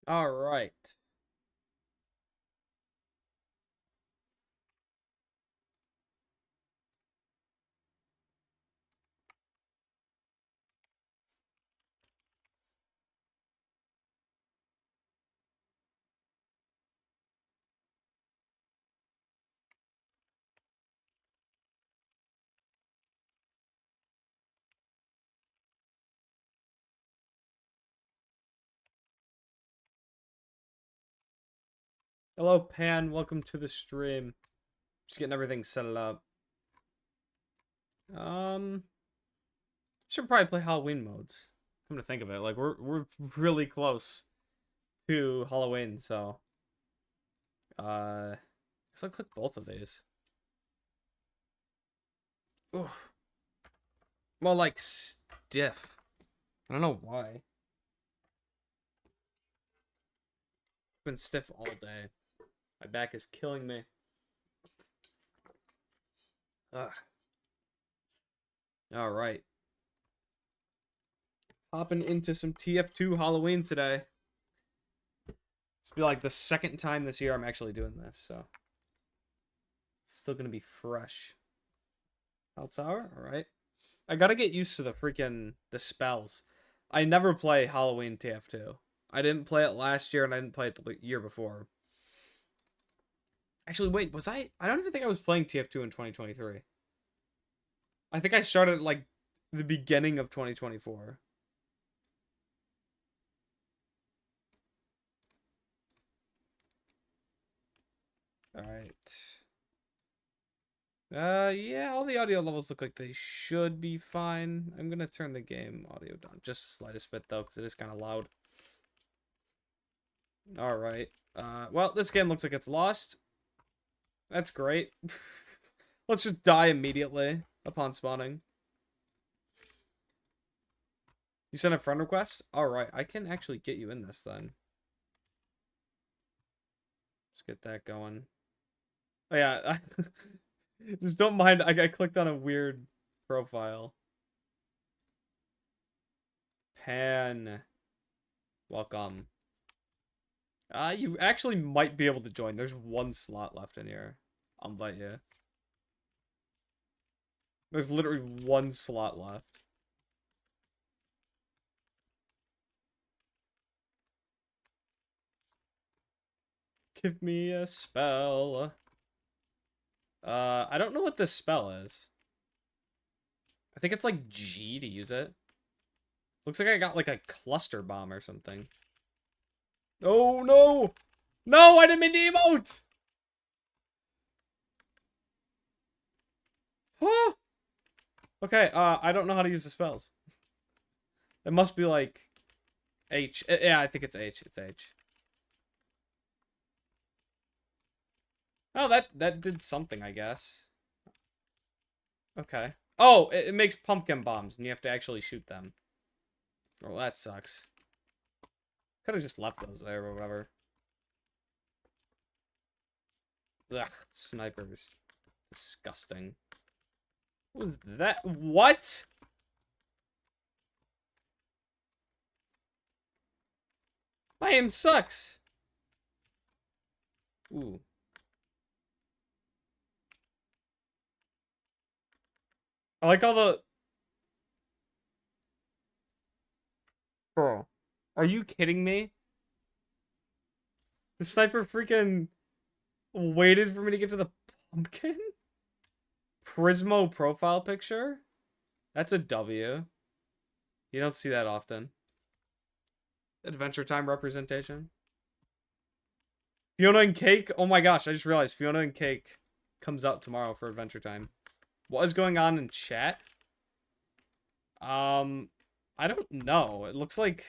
All right. Hello, Pan. Welcome to the stream. Just getting everything set up. Um, should probably play Halloween modes. Come to think of it, like we're really close to Halloween, so guess I'll click both of these. Oof. Well, like stiff. I don't know why. Been stiff all day. My back is killing me. Ugh. All right. Hopping into some TF2 Halloween today. It's be like the second time this year I'm actually doing this, so it's still gonna be fresh. Hell Tower, all right. I gotta get used to the spells. I never play Halloween TF2. I didn't play it last year, and I didn't play it the year before. Actually, wait, was I? I don't even think I was playing TF2 in 2023. I think I started like the beginning of 2024. All right. Yeah, all the audio levels look like they should be fine. I'm gonna turn the game audio down just the slightest bit though, because it is kind of loud. All right. Well, this game looks like it's lost. That's great. Let's just die immediately upon spawning. You sent a friend request? Alright, I can actually get you in this then. Let's get that going. Oh yeah, just don't mind, I clicked on a weird profile. Pan. Welcome. You actually might be able to join. There's one slot left in here. I'll invite you. There's literally one slot left. Give me a spell. I don't know what this spell is. I think it's like G to use it. Looks like I got like a cluster bomb or something. Oh no! No, I didn't mean to emote! Huh? Okay, I don't know how to use the spells. It must be like H. Yeah, I think it's H. It's H. Oh, that did something, I guess. Okay. Oh, it makes pumpkin bombs, and you have to actually shoot them. Oh, that sucks. Could have just left those there or whatever. Ugh, snipers. Disgusting. What was that? What? My aim sucks. Ooh. I like all the... Bro. Are you kidding me? The sniper freaking waited for me to get to the pumpkin? Prismo profile picture? That's a W. You don't see that often. Adventure Time representation. Fiona and Cake? Oh my gosh, I just realized Fiona and Cake comes out tomorrow for Adventure Time. What is going on in chat? I don't know. It looks like...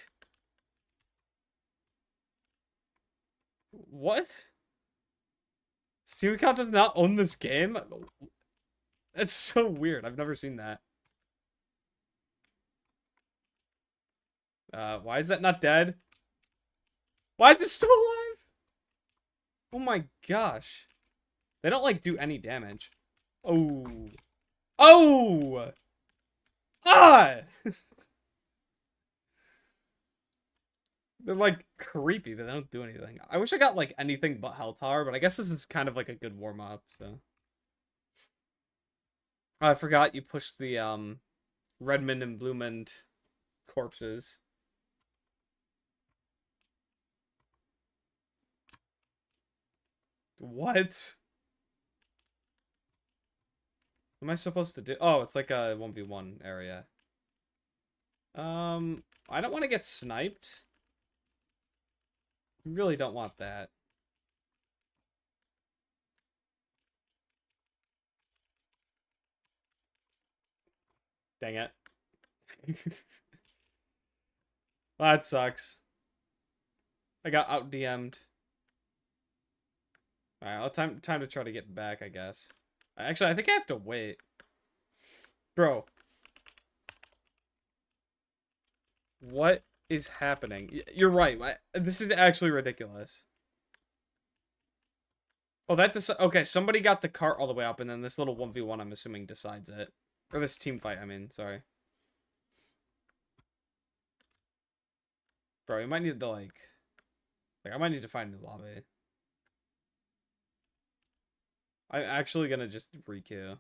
What? Steam account does not own this game? It's so weird. I've never seen that. Why is that not dead? Why is this still alive? Oh my gosh. They don't, like, do any damage. Oh. Oh! Ah! They're like creepy, but they don't do anything. I wish I got like anything but Hell Tower, but I guess this is kind of like a good warm up. So I forgot you pushed the Redmond and Bluemond corpses. What? What am I supposed to do? Oh, it's like a 1v1 area. I don't want to get sniped. Really don't want that. Dang it. That sucks. I got out DM'd. Alright, time to try to get back, I guess. Actually, I think I have to wait. Bro. What is happening? You're right. This is actually ridiculous. Oh, okay, somebody got the cart all the way up, and then this little 1v1, I'm assuming, decides it. Or this team fight, I mean, sorry. Bro, you might need to, like, I might need to find a new lobby. I'm actually gonna just re-queue.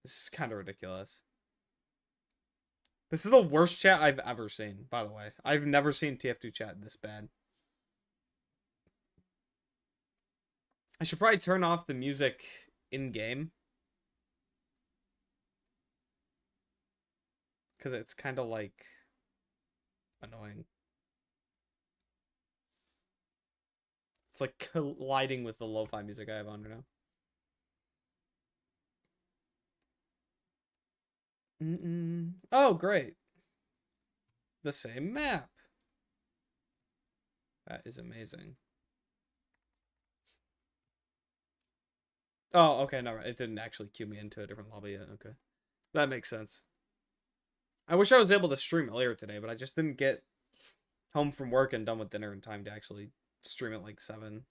This is kind of ridiculous. This is the worst chat I've ever seen, by the way. I've never seen TF2 chat this bad. I should probably turn off the music in-game. Because it's kind of, like, annoying. It's, like, colliding with the lo-fi music I have on right now. Oh, great. The same map. That is amazing. Oh, okay, no, it didn't actually cue me into a different lobby yet. Okay. That makes sense. I wish I was able to stream earlier today, but I just didn't get home from work and done with dinner in time to actually stream at like 7.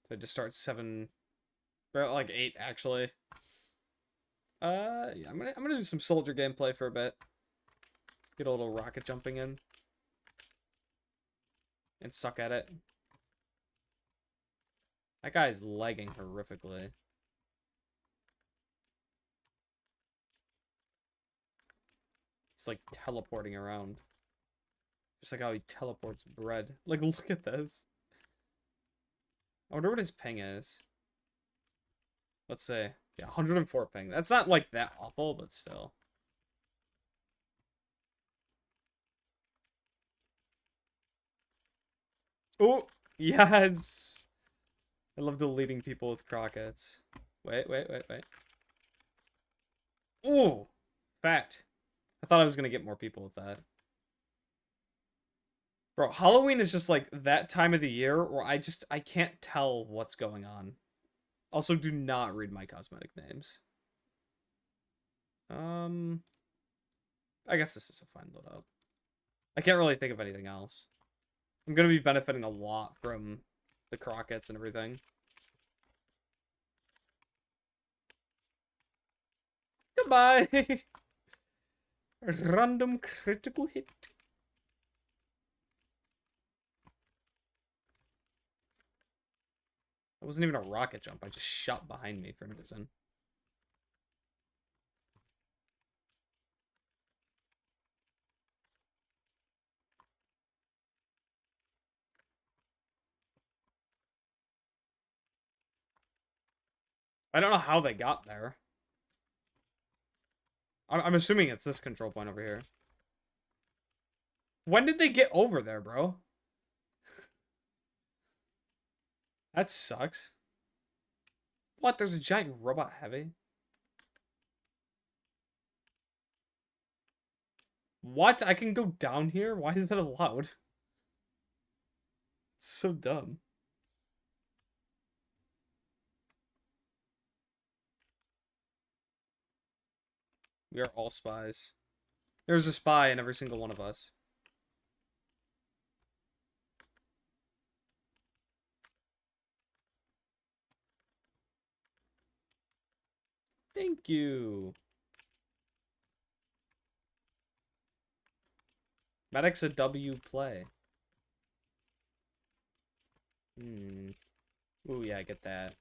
So I just start 7, or like 8 actually. Yeah, I'm gonna do some soldier gameplay for a bit. Get a little rocket jumping in. And suck at it. That guy's lagging horrifically. He's like teleporting around. Just like how he teleports bread. Like, look at this. I wonder what his ping is. Let's say, yeah, 104 ping. That's not like that awful, but still. Oh, yes. I love deleting people with crockets. Wait. Ooh, fat. I thought I was gonna get more people with that. Bro, Halloween is just like that time of the year where I can't tell what's going on. Also, do not read my cosmetic names. I guess this is a fine loadout. I can't really think of anything else. I'm gonna be benefiting a lot from the crockets and everything. Goodbye! Random critical hit. It wasn't even a rocket jump. I just shot behind me for no reason. I don't know how they got there. I'm assuming it's this control point over here. When did they get over there, bro? That sucks. What? There's a giant robot heavy? What? I can go down here? Why is that allowed? It's so dumb. We are all spies. There's a spy in every single one of us. Thank you. Medic's a W play. Ooh, yeah, I get that.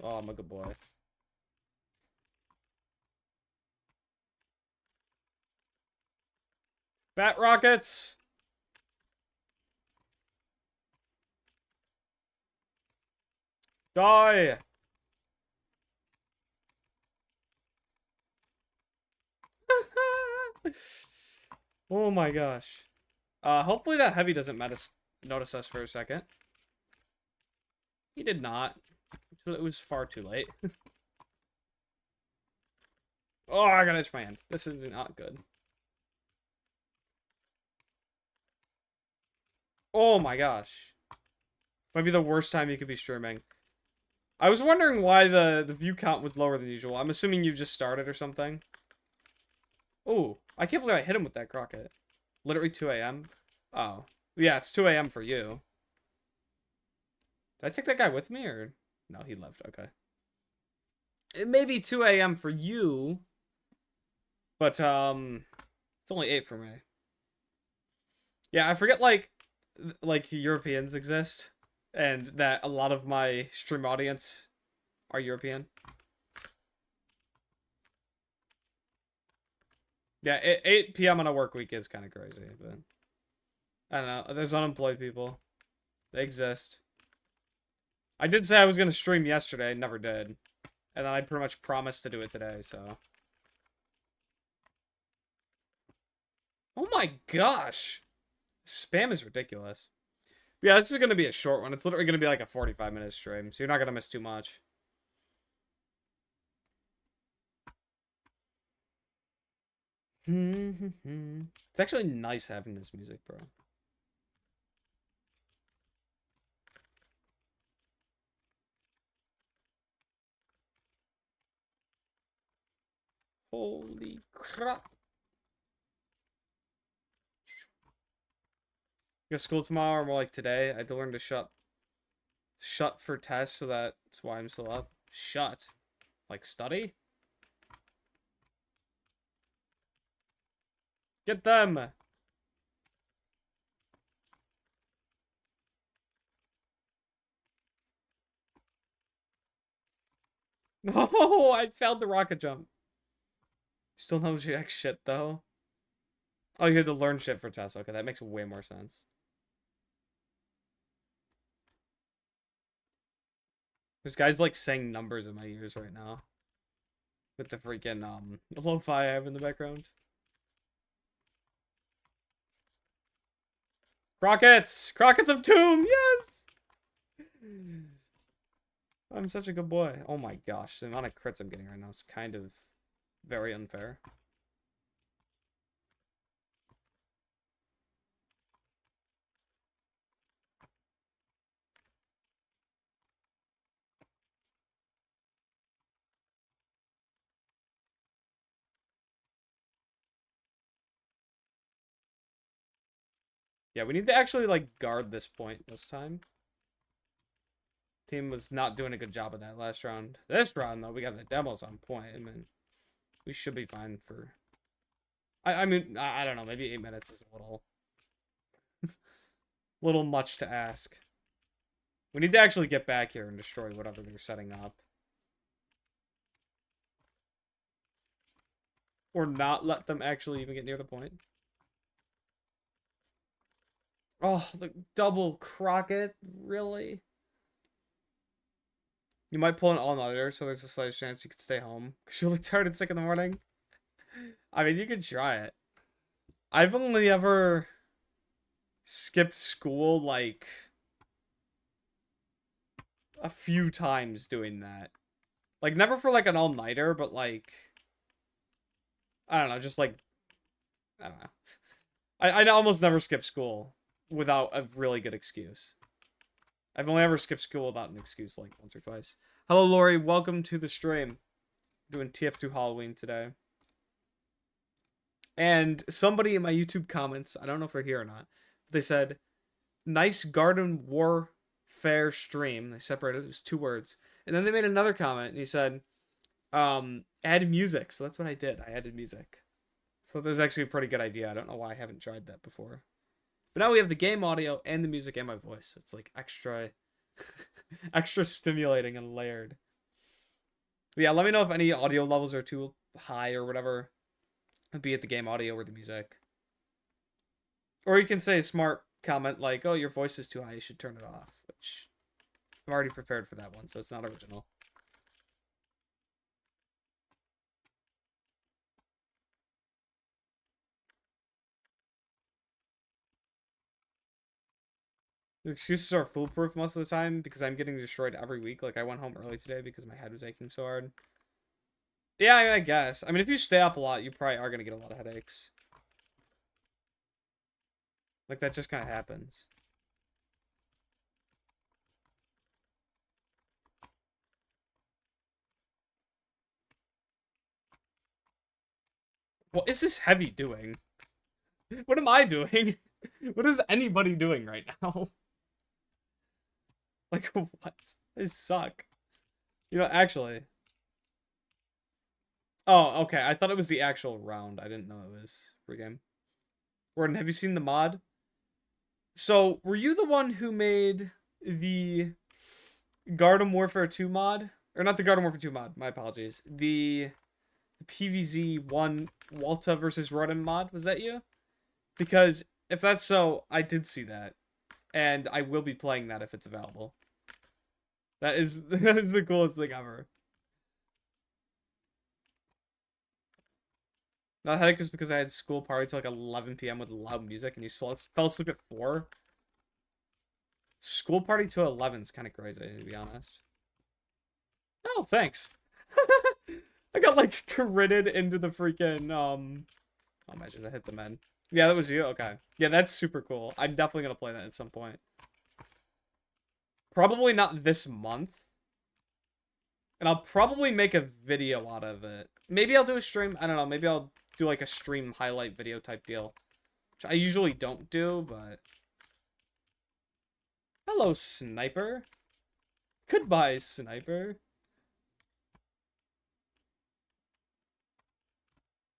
Oh, I'm a good boy. Bat rockets! Die! Oh my gosh. Hopefully that heavy doesn't notice us for a second. He did not. It was far too late. Oh, I gotta itch my hand. This is not good. Oh my gosh. Might be the worst time you could be streaming. I was wondering why the view count was lower than usual. I'm assuming you just started or something. Oh, I can't believe I hit him with that crockett. Literally 2 a.m. Oh. Yeah, it's 2 a.m. for you. Did I take that guy with me or... No, he left. Okay. It may be 2 a.m. for you. But, it's only 8 for me. Yeah, I forget, like Europeans exist. And that a lot of my stream audience are European. Yeah, 8 p.m. on a work week is kind of crazy, but... I don't know. There's unemployed people. They exist. I did say I was going to stream yesterday. Never did. And then I pretty much promised to do it today, so... Oh my gosh! Spam is ridiculous. Yeah, this is going to be a short one. It's literally going to be like a 45-minute stream, so you're not going to miss too much. It's actually nice having this music, bro. Holy crap. Go to school tomorrow or more like today. I had to learn to shut for tests, so that's why I'm still up. Shut. Like study? Get them! No, I failed the rocket jump. Still knows you X shit though. Oh, you had to learn shit for tests. Okay, that makes way more sense. This guy's like saying numbers in my ears right now. With the freaking lo-fi I have in the background. Crockets! Crockets of Tomb! Yes! I'm such a good boy. Oh my gosh, the amount of crits I'm getting right now is kind of very unfair. Yeah, we need to actually, like, guard this point this time. Team was not doing a good job of that last round. This round, though, we got the demos on point. I mean, we should be fine for... I mean, I don't know. Maybe 8 minutes is a little much to ask. We need to actually get back here and destroy whatever they're setting up. Or not let them actually even get near the point. Oh, the double Crockett? Really? You might pull an all-nighter, so there's a slight chance you could stay home. Because you're like tired and sick in the morning. I mean, you could try it. I've only ever skipped school, like, a few times doing that. Like, never for, like, an all-nighter, but, like... I don't know, just, like... I don't know. I almost never skip school without a really good excuse. I've only ever skipped school without an excuse, like, once or twice. Hello, Lori. Welcome to the stream. Doing TF2 Halloween today. And somebody in my YouTube comments, I don't know if they're here or not, but they said, nice garden warfare stream. They separated it. It was 2 words. And then they made another comment, and he said, add music. So that's what I did. I added music. So there's actually a pretty good idea. I don't know why I haven't tried that before. But now we have the game audio and the music and my voice. It's like extra, extra stimulating and layered. But yeah, let me know if any audio levels are too high or whatever. Be it the game audio or the music. Or you can say a smart comment like, oh, your voice is too high, you should turn it off. Which I'm already prepared for that one, so it's not original. The excuses are foolproof most of the time because I'm getting destroyed every week. Like, I went home early today because my head was aching so hard. Yeah, I guess. I mean, if you stay up a lot, you probably are going to get a lot of headaches. Like, that just kind of happens. What is this heavy doing? What am I doing? What is anybody doing right now? Like, what? They suck. You know, actually. Oh, okay. I thought it was the actual round. I didn't know it was free game. Gordon, have you seen the mod? So, were you the one who made the Garden Warfare 2 mod? Or not the Garden Warfare 2 mod, my apologies. The PvZ 1 Walta versus Rodden mod? Was that you? Because if that's so, I did see that. And I will be playing that if it's available. That is the coolest thing ever. The headache is because I had school party till like 11 p.m. with loud music and you fell asleep at 4. School party to 11 is kind of crazy, to be honest. Oh, thanks. I got like critted into the freaking oh, imagine that hit the men. Yeah, that was you. Okay. Yeah, that's super cool. I'm definitely gonna play that at some point. Probably not this month. And I'll probably make a video out of it. Maybe I'll do a stream. I don't know. Maybe I'll do like a stream highlight video type deal. Which I usually don't do, but... Hello, Sniper. Goodbye, Sniper.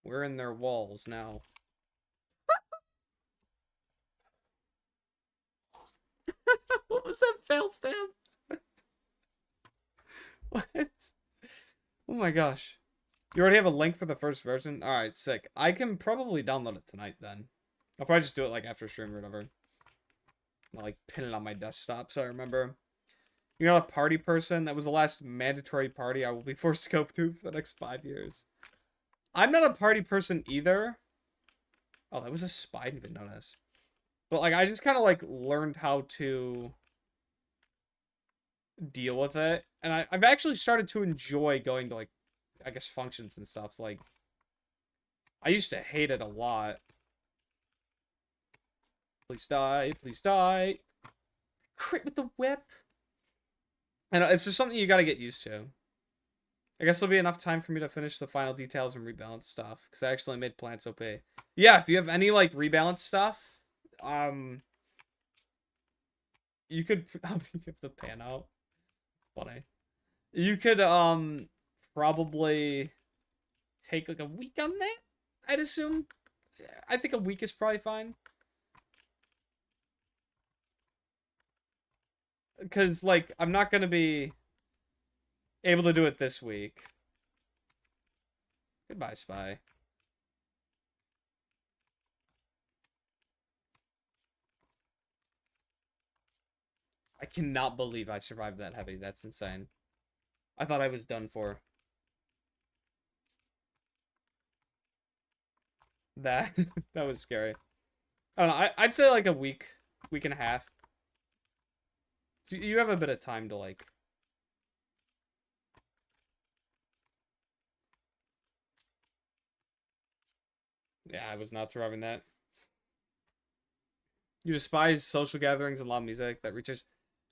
We're in their walls now. What was that fail stamp? What? Oh my gosh. You already have a link for the first version? Alright, sick. I can probably download it tonight then. I'll probably just do it like after stream or whatever. I'll like pin it on my desktop so I remember. You're not a party person? That was the last mandatory party I will be forced to go through for the next 5 years. I'm not a party person either. Oh, that was a spy. I didn't even notice. But like I just kind of like learned how to deal with it. And I've actually started to enjoy going to like, I guess, functions and stuff. Like, I used to hate it a lot. Please die, please die. Crit with the whip. And it's just something you gotta get used to. I guess there'll be enough time for me to finish the final details and rebalance stuff. Because I actually made plants OP. Yeah, if you have any, like, rebalance stuff, you could... you have the pan out. It's funny. You could, probably take, like, a week on that, I'd assume. I think a week is probably fine. Because, like, I'm not going to be able to do it this week. Goodbye, Spy. I cannot believe I survived that heavy. That's insane. I thought I was done for. That that was scary. I don't know. I'd say like a week and a half. So you have a bit of time to like. Yeah, I was not surviving that. You despise social gatherings and loud music that reaches.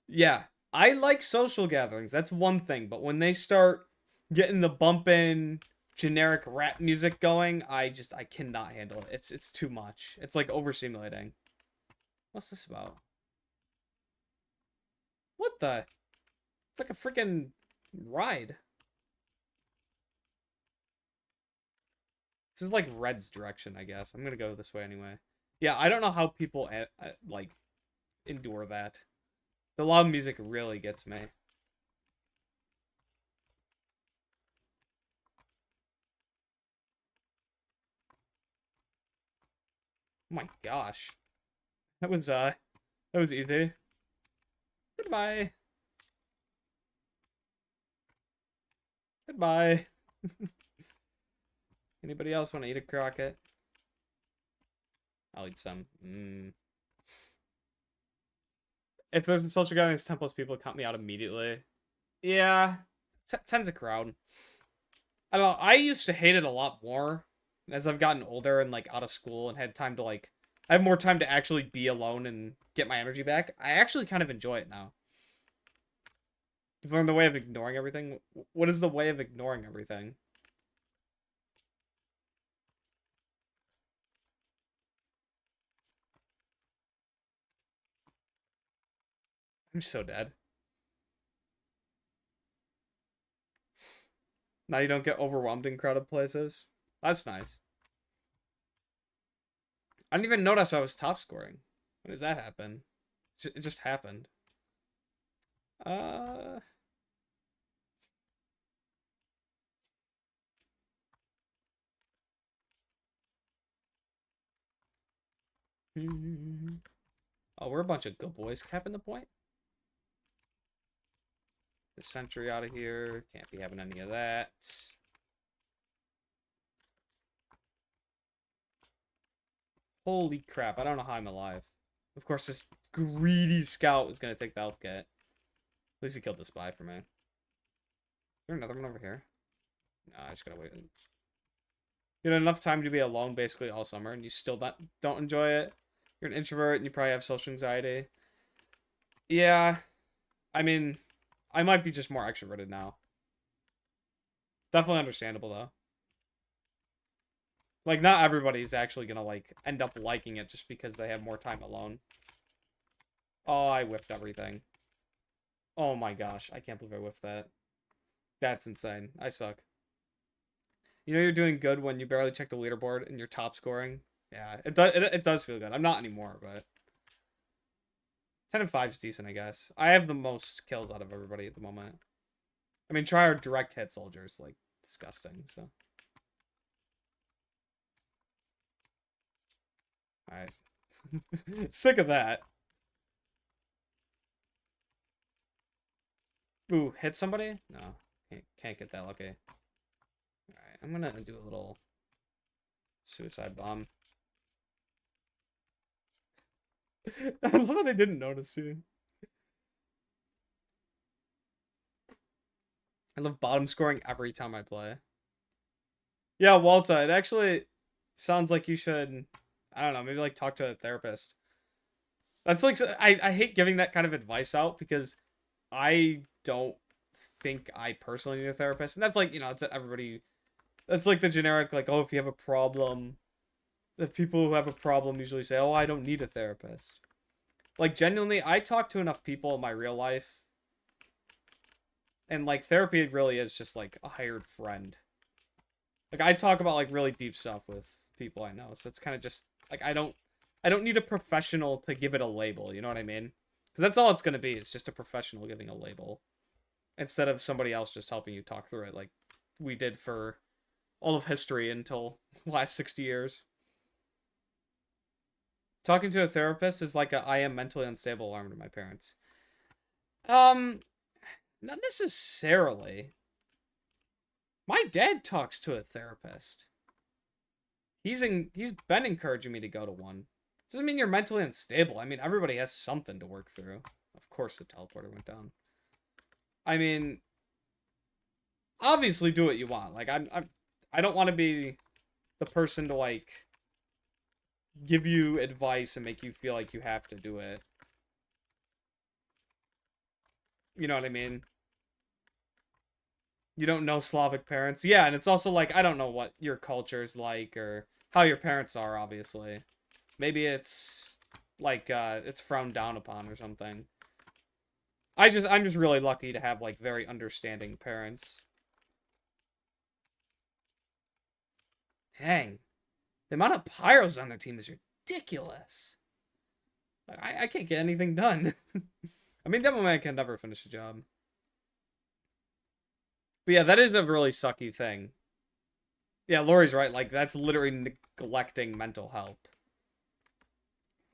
Yeah, I like social gatherings. That's one thing. But when they start getting the bumping generic rap music going, I cannot handle it. It's too much. It's like overstimulating. What's this about? What the? It's like a freaking ride. This is like Red's direction, I guess. I'm gonna go this way anyway. Yeah, I don't know how people like endure that. The loud music really gets me. Oh my gosh. That was easy. Goodbye. Goodbye. Anybody else want to eat a croquet? I'll eat some. If there's a social gatherings temples, people cut me out immediately. Yeah. Tends a crowd. I don't know. I used to hate it a lot more as I've gotten older and like out of school and had time to like I have more time to actually be alone and get my energy back. I actually kind of enjoy it now. You've learned the way of ignoring everything. What is the way of ignoring everything? I'm so dead. Now you don't get overwhelmed in crowded places. That's nice. I didn't even notice I was top scoring. When did that happen? It just happened. Uh. Oh, we're a bunch of good boys capping the point. The sentry out of here. Can't be having any of that. Holy crap. I don't know how I'm alive. Of course, this greedy scout was going to take the health kit. At least he killed the spy for me. Is there another one over here? No, I just gotta wait. You had enough time to be alone basically all summer, and you still don't enjoy it. You're an introvert, and you probably have social anxiety. Yeah, I mean, I might be just more extroverted now. Definitely understandable, though. Like, not everybody's actually gonna, like, end up liking it just because they have more time alone. Oh, I whiffed everything. Oh my gosh, I can't believe I whiffed that. That's insane. I suck. You know you're doing good when you barely check the leaderboard and you're top scoring. Yeah, it does feel good. I'm not anymore, but 10 and 5 is decent, I guess. I have the most kills out of everybody at the moment. I mean, try our direct hit soldiers, like disgusting. So, all right, sick of that. Ooh, hit somebody? No, can't get that lucky. All right, I'm gonna do a little suicide bomb. I love how they didn't notice you. I love bottom scoring every time I play. Yeah, Walta, it actually sounds like you should, I don't know, maybe like talk to a therapist. That's like, I hate giving that kind of advice out because I don't think I personally need a therapist. And that's like, you know, it's everybody, that's like the generic, like, oh, if you have a problem, the people who have a problem usually say, oh, I don't need a therapist. Like, genuinely, I talk to enough people in my real life. And, like, therapy really is just, like, a hired friend. Like, I talk about, like, really deep stuff with people I know. So it's kind of just, like, I don't need a professional to give it a label. You know what I mean? Because that's all it's going to be. It's just a professional giving a label. Instead of somebody else just helping you talk through it. Like, we did for all of history until the last 60 years. Talking to a therapist is like a I am mentally unstable alarm to my parents. Not necessarily. My dad talks to a therapist. He's been encouraging me to go to one. Doesn't mean you're mentally unstable. I mean, everybody has something to work through. Of course the teleporter went down. I mean, obviously do what you want. Like I don't want to be the person to like give you advice and make you feel like you have to do it. You know what I mean? You don't know Slavic parents. Yeah, and it's also like I don't know what your culture's like or how your parents are, obviously. Maybe it's like it's frowned down upon or something. I'm just really lucky to have like very understanding parents. Dang. The amount of pyros on their team is ridiculous. I can't get anything done. I mean, Demo Man can never finish a job. But yeah, that is a really sucky thing. Yeah, Lori's right. Like, that's literally neglecting mental health.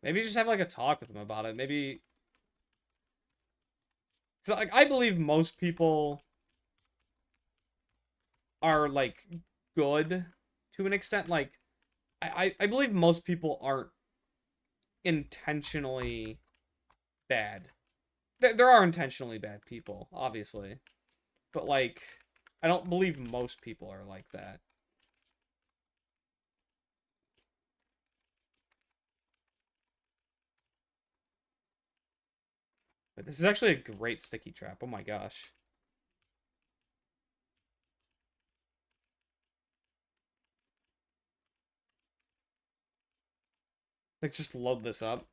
Maybe just have, like, a talk with him about it. Maybe... So, like, I believe most people are, like, good to an extent. Like, I believe most people aren't intentionally bad. There are intentionally bad people, obviously. But, like, I don't believe most people are like that. But this is actually a great sticky trap. Oh my gosh. Like, just load this up.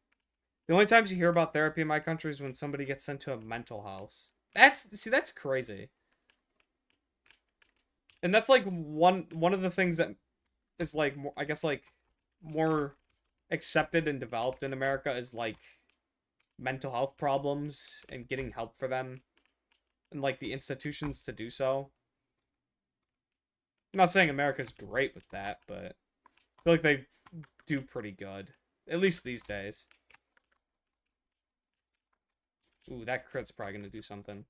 The only times you hear about therapy in my country is when somebody gets sent to a mental house. That's crazy. And that's like one of the things that is like more, I guess like more accepted and developed in America is like mental health problems and getting help for them and like the institutions to do so. I'm not saying America's great with that, but I feel like they do pretty good. At least these days. Ooh, that crit's probably gonna do something.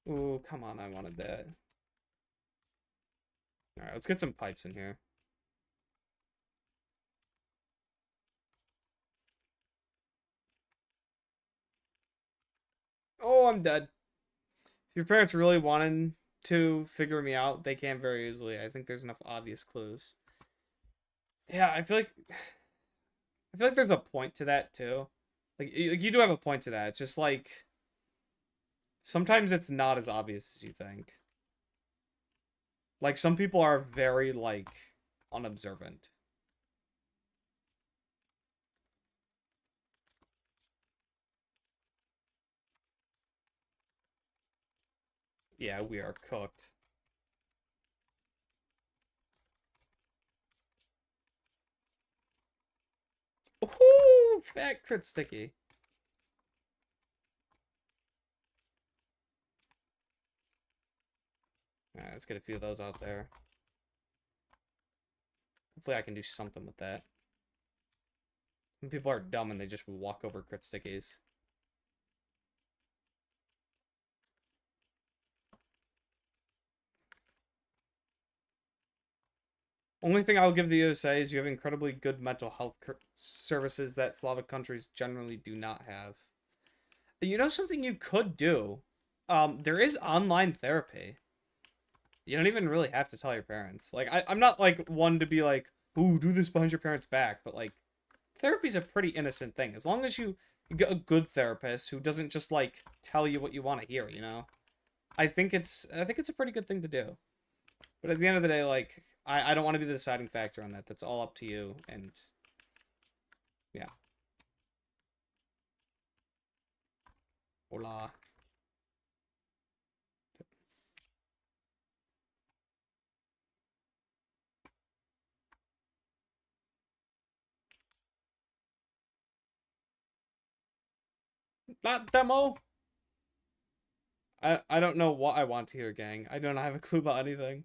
Ooh, come on, I wanted that. Alright, let's get some pipes in here. Oh, I'm dead. If your parents really wanted to figure me out, they can very easily. I think there's enough obvious clues. Yeah, I feel like there's a point to that too. Like you do have a point to that. It's just like sometimes it's not as obvious as you think. Like some people are very like unobservant. Yeah, we are cooked. Ooh, fat crit sticky. Alright, let's get a few of those out there. Hopefully I can do something with that. Some people are dumb and they just walk over crit stickies. Only thing I'll give the USA is you have incredibly good mental health services that Slavic countries generally do not have. You know something you could do? There is online therapy. You don't even really have to tell your parents. Like, I'm not, like, one to be like, ooh, do this behind your parents' back. But, like, therapy's a pretty innocent thing. As long as you get a good therapist who doesn't just, like, tell you what you want to hear, you know? I think it's a pretty good thing to do. But at the end of the day, like, I don't want to be the deciding factor on that. That's all up to you. And, yeah. Hola. Not demo. I don't know what I want to hear, gang. I don't have a clue about anything.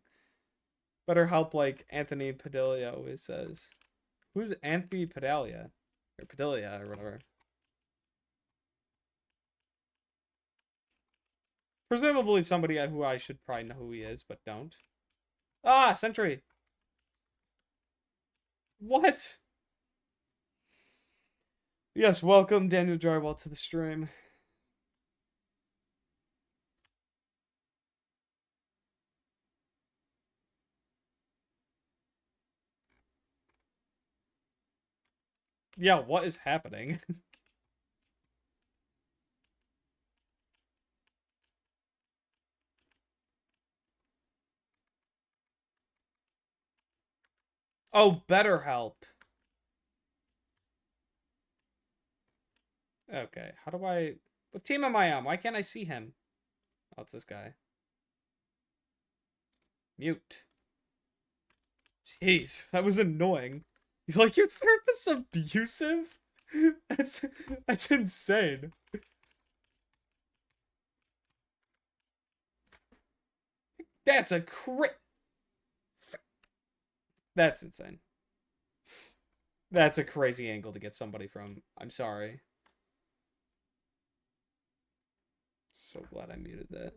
Better help, like Anthony Padilla always says. Who's Anthony Padilla? Or Padilla, or whatever. Presumably somebody who I should probably know who he is, but don't. Ah, Sentry! What? Yes, welcome Daniel Drywall to the stream. Yeah, what is happening? Oh, BetterHelp. Okay, how do I... What team am I on? Why can't I see him? Oh, it's this guy. Mute. Jeez, that was annoying. Like, your therapist's abusive? That's insane. That's a That's insane. That's a crazy angle to get somebody from. I'm sorry. So glad I muted that.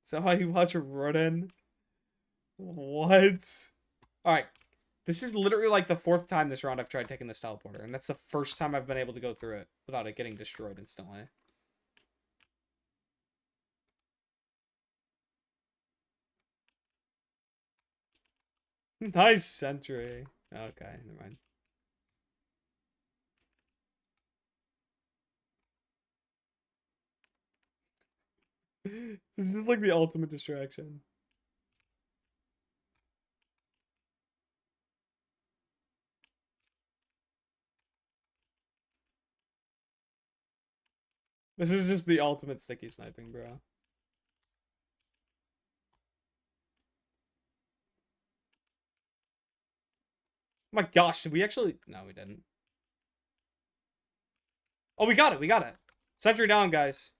So how you watch a Ronin? What? Alright. This is literally like the 4th time this round I've tried taking this teleporter. And that's the first time I've been able to go through it without it getting destroyed instantly. Nice sentry. Okay, never mind. This is just like the ultimate distraction. This is just the ultimate sticky sniping, bro. Oh my gosh, did we actually... No, we didn't. Oh, we got it, we got it. Sentry down, guys.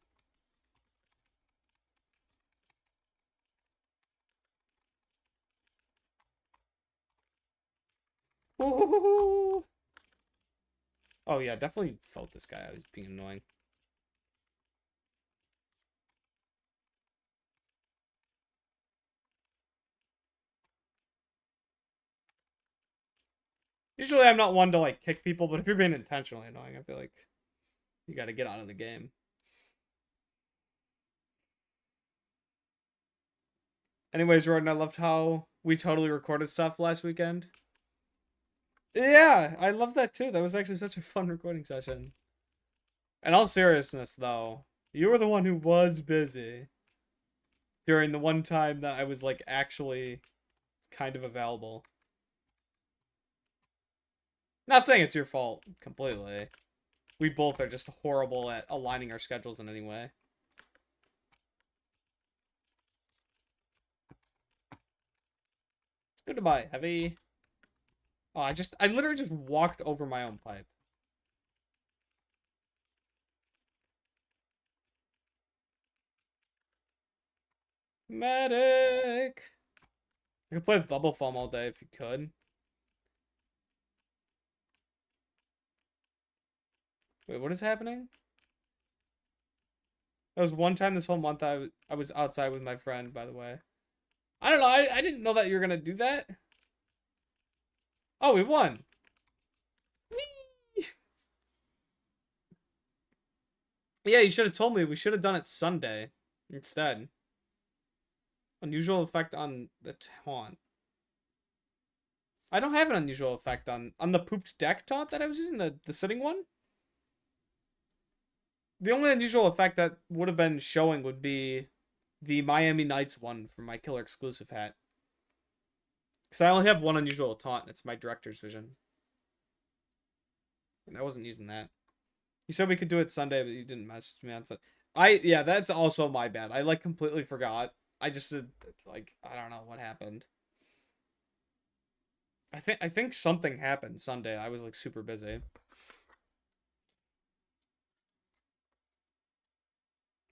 Ooh. Oh yeah, definitely felt this guy. I was being annoying. Usually I'm not one to like kick people, but if you're being intentionally annoying, I feel like you gotta get out of the game. Anyways, Rodin, I loved how we totally recorded stuff last weekend. Yeah, I love that too. That was actually such a fun recording session. In all seriousness, though, you were the one who was busy during the one time that I was like actually kind of available. Not saying it's your fault completely. We both are just horrible at aligning our schedules in any way. It's good to buy heavy. Oh, I literally just walked over my own pipe. Medic! I could play with Bubble Foam all day if you could. Wait, what is happening? That was one time this whole month I was outside with my friend, by the way. I don't know, I didn't know that you were gonna do that. Oh, we won! Whee! Yeah, you should have told me. We should have done it Sunday instead. Unusual effect on the taunt. I don't have an unusual effect on the pooped deck taunt that I was using, the sitting one. The only unusual effect that would have been showing would be the Miami Knights one for my killer exclusive hat. Because I only have one unusual taunt, and it's my director's vision. And I wasn't using that. You said we could do it Sunday, but you didn't message me on Sunday. Yeah, that's also my bad. I like completely forgot. I just did, like, I don't know what happened. I think something happened Sunday. I was like super busy.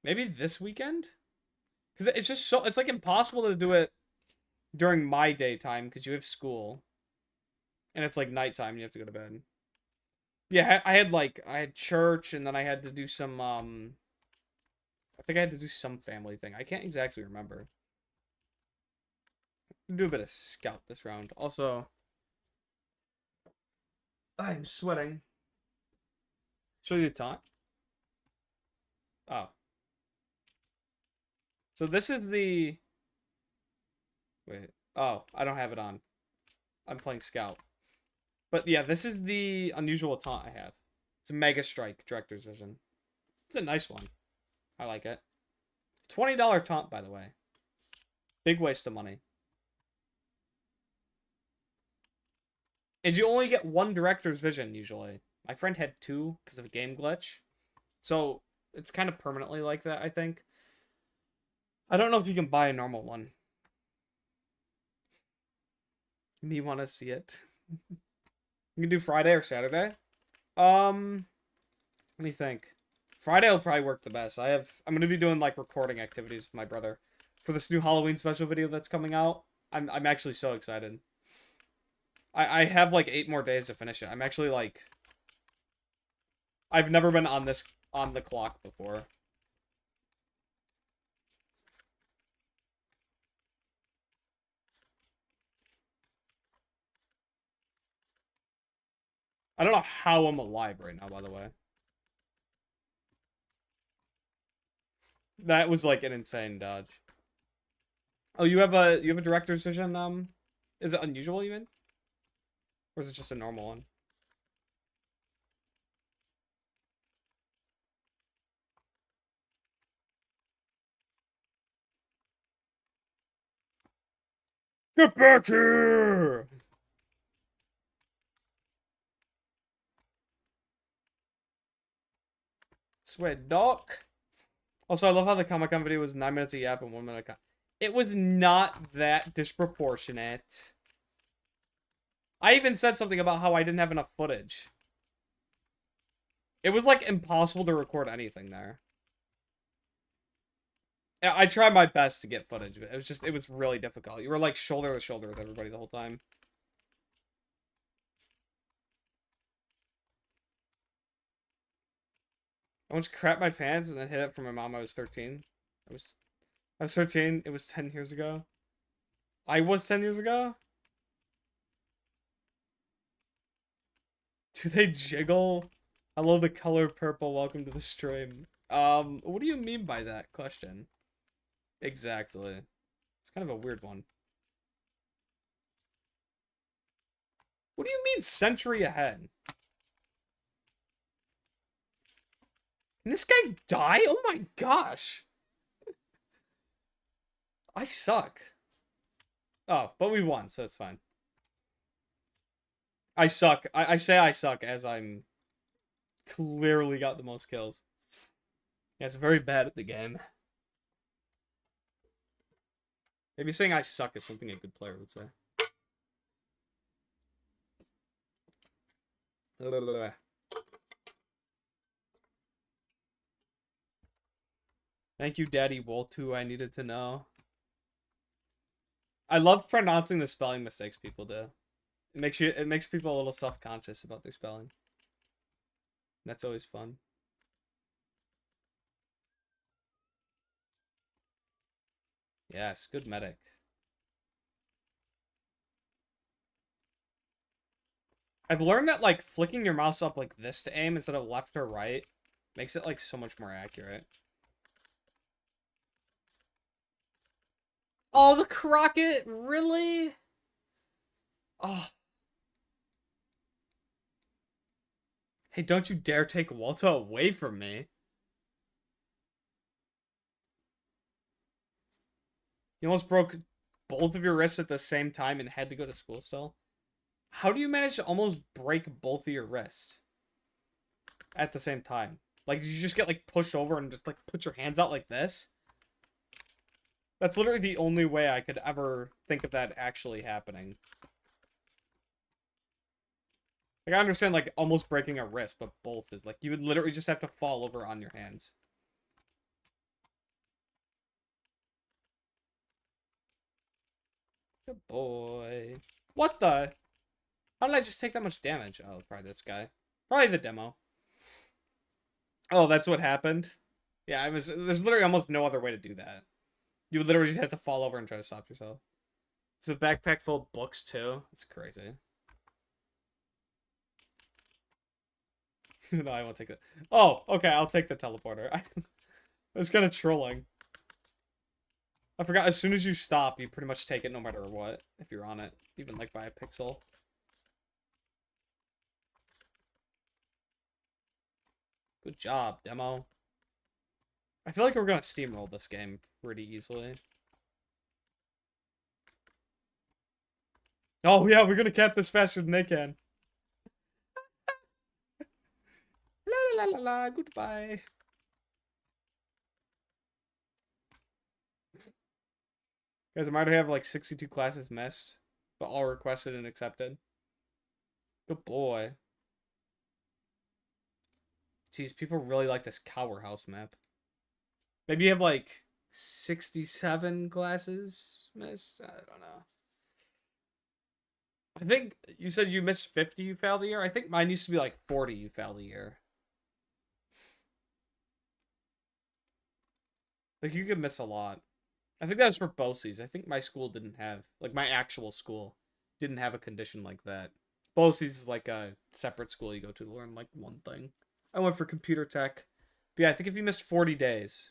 Maybe this weekend? Because it's just so, it's like impossible to do it during my daytime because you have school. And it's like nighttime, you have to go to bed. Yeah, I had church and then I had to do some, I think I had to do some family thing. I can't exactly remember. Do a bit of scout this round. Also, I'm sweating. Show you the taunt. Oh. So this is the... Wait. Oh, I don't have it on. I'm playing scout. But yeah, this is the unusual taunt I have. It's a Mega Strike, Director's Vision. It's a nice one. I like it. $20 taunt, by the way. Big waste of money. And you only get one Director's Vision, usually. My friend had two because of a game glitch. So, it's kind of permanently like that, I think. I don't know if you can buy a normal one. Me want to see it. You can do Friday or Saturday. Let me think. Friday will probably work the best. I'm gonna be doing like recording activities with my brother for this new Halloween special video that's coming out. I'm actually so excited. I have like 8 more days to finish it. I'm actually like I've never been on the clock before. I don't know how I'm alive right now, by the way. That was like an insane dodge. Oh, you have a director's vision, is it unusual even? Or is it just a normal one? Get back here! Sweat dog. Also, I love how the Comic-Con video was 9 minutes of yap and 1 minute of It was not that disproportionate. I even said something about how I didn't have enough footage. It was, like, impossible to record anything there. I tried my best to get footage, but it was really difficult. You were, like, shoulder to shoulder with everybody the whole time. I once crapped my pants and then hid it from my mom. I was 13. I was 13. It was 10 years ago. I was 10 years ago? Do they jiggle? I love the color purple. Welcome to the stream. What do you mean by that question? Exactly. It's kind of a weird one. What do you mean century ahead? Can this guy die? Oh my gosh. I suck. Oh, but we won, so it's fine. I suck. I say I suck as I'm clearly got the most kills. Yeah, it's very bad at the game. Maybe saying I suck is something a good player would say. Thank you, Daddy Woltu. I needed to know. I love pronouncing the spelling mistakes people do. It makes people a little self-conscious about their spelling. That's always fun. Yes, good medic. I've learned that like flicking your mouse up like this to aim instead of left or right makes it like so much more accurate. Oh, the Crockett, really? Oh. Hey, don't you dare take Walter away from me. You almost broke both of your wrists at the same time and had to go to school still. How do you manage to almost break both of your wrists at the same time? Like, did you just get like pushed over and just like put your hands out like this? That's literally the only way I could ever think of that actually happening. Like, I understand, like, almost breaking a wrist, but both is, like, you would literally just have to fall over on your hands. Good boy. What the? How did I just take that much damage? Oh, probably this guy. Probably the demo. Oh, that's what happened? Yeah, there's literally almost no other way to do that. You would literally just have to fall over and try to stop yourself. There's a backpack full of books, too. That's crazy. No, I won't take that. Oh, okay, I'll take the teleporter. I was kind of trolling. I forgot, as soon as you stop, you pretty much take it no matter what, if you're on it. Even, like, by a pixel. Good job, demo. I feel like we're gonna steamroll this game pretty easily. Oh, yeah, we're gonna cap this faster than they can. La la la la la, goodbye. Guys, I might have like 62 classes missed but all requested and accepted. Good boy. Jeez, people really like this Cower House map. Maybe you have like 67 glasses missed? I don't know. I think you said you missed 50 you failed the year. I think mine used to be like 40 you failed the year. Like you could miss a lot. I think that was for BOCES. I think my school didn't have, like my actual school didn't have a condition like that. BOCES is like a separate school you go to learn like one thing. I went for computer tech. But yeah, I think if you missed 40 days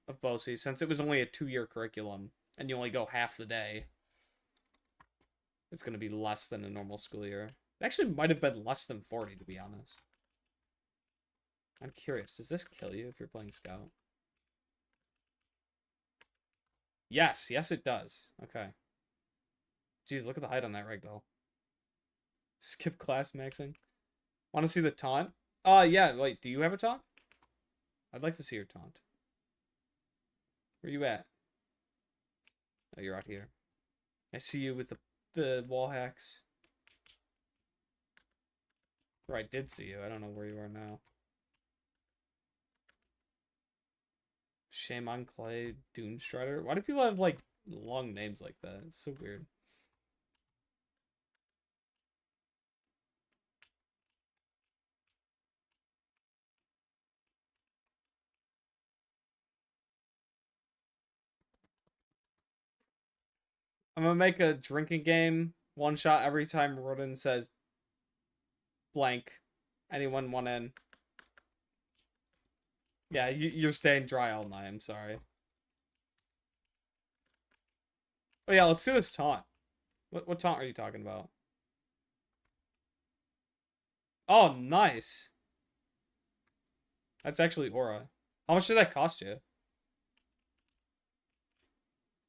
of BOCES, since it was only a 2-year curriculum and you only go half the day, it's going to be less than a normal school year. It actually might have been less than 40, to be honest. I'm curious, does this kill you if you're playing Scout? Yes, yes it does. Okay. Jeez, look at the height on that ragdoll. Skip class maxing. Want to see the taunt? Yeah, wait, do you have a taunt? I'd like to see your taunt. Where you at? Oh, you're out here. I see you with the wall hacks. Or I did see you. I don't know where you are now. Shame on Clay, Doomstrider. Why do people have, like, long names like that? It's so weird. I'm gonna make a drinking game. One shot every time Rodin says blank. Anyone want in? Yeah, you're staying dry all night. I'm sorry. Oh yeah, let's do this taunt. What taunt are you talking about? Oh, nice. That's actually Aura. How much did that cost you?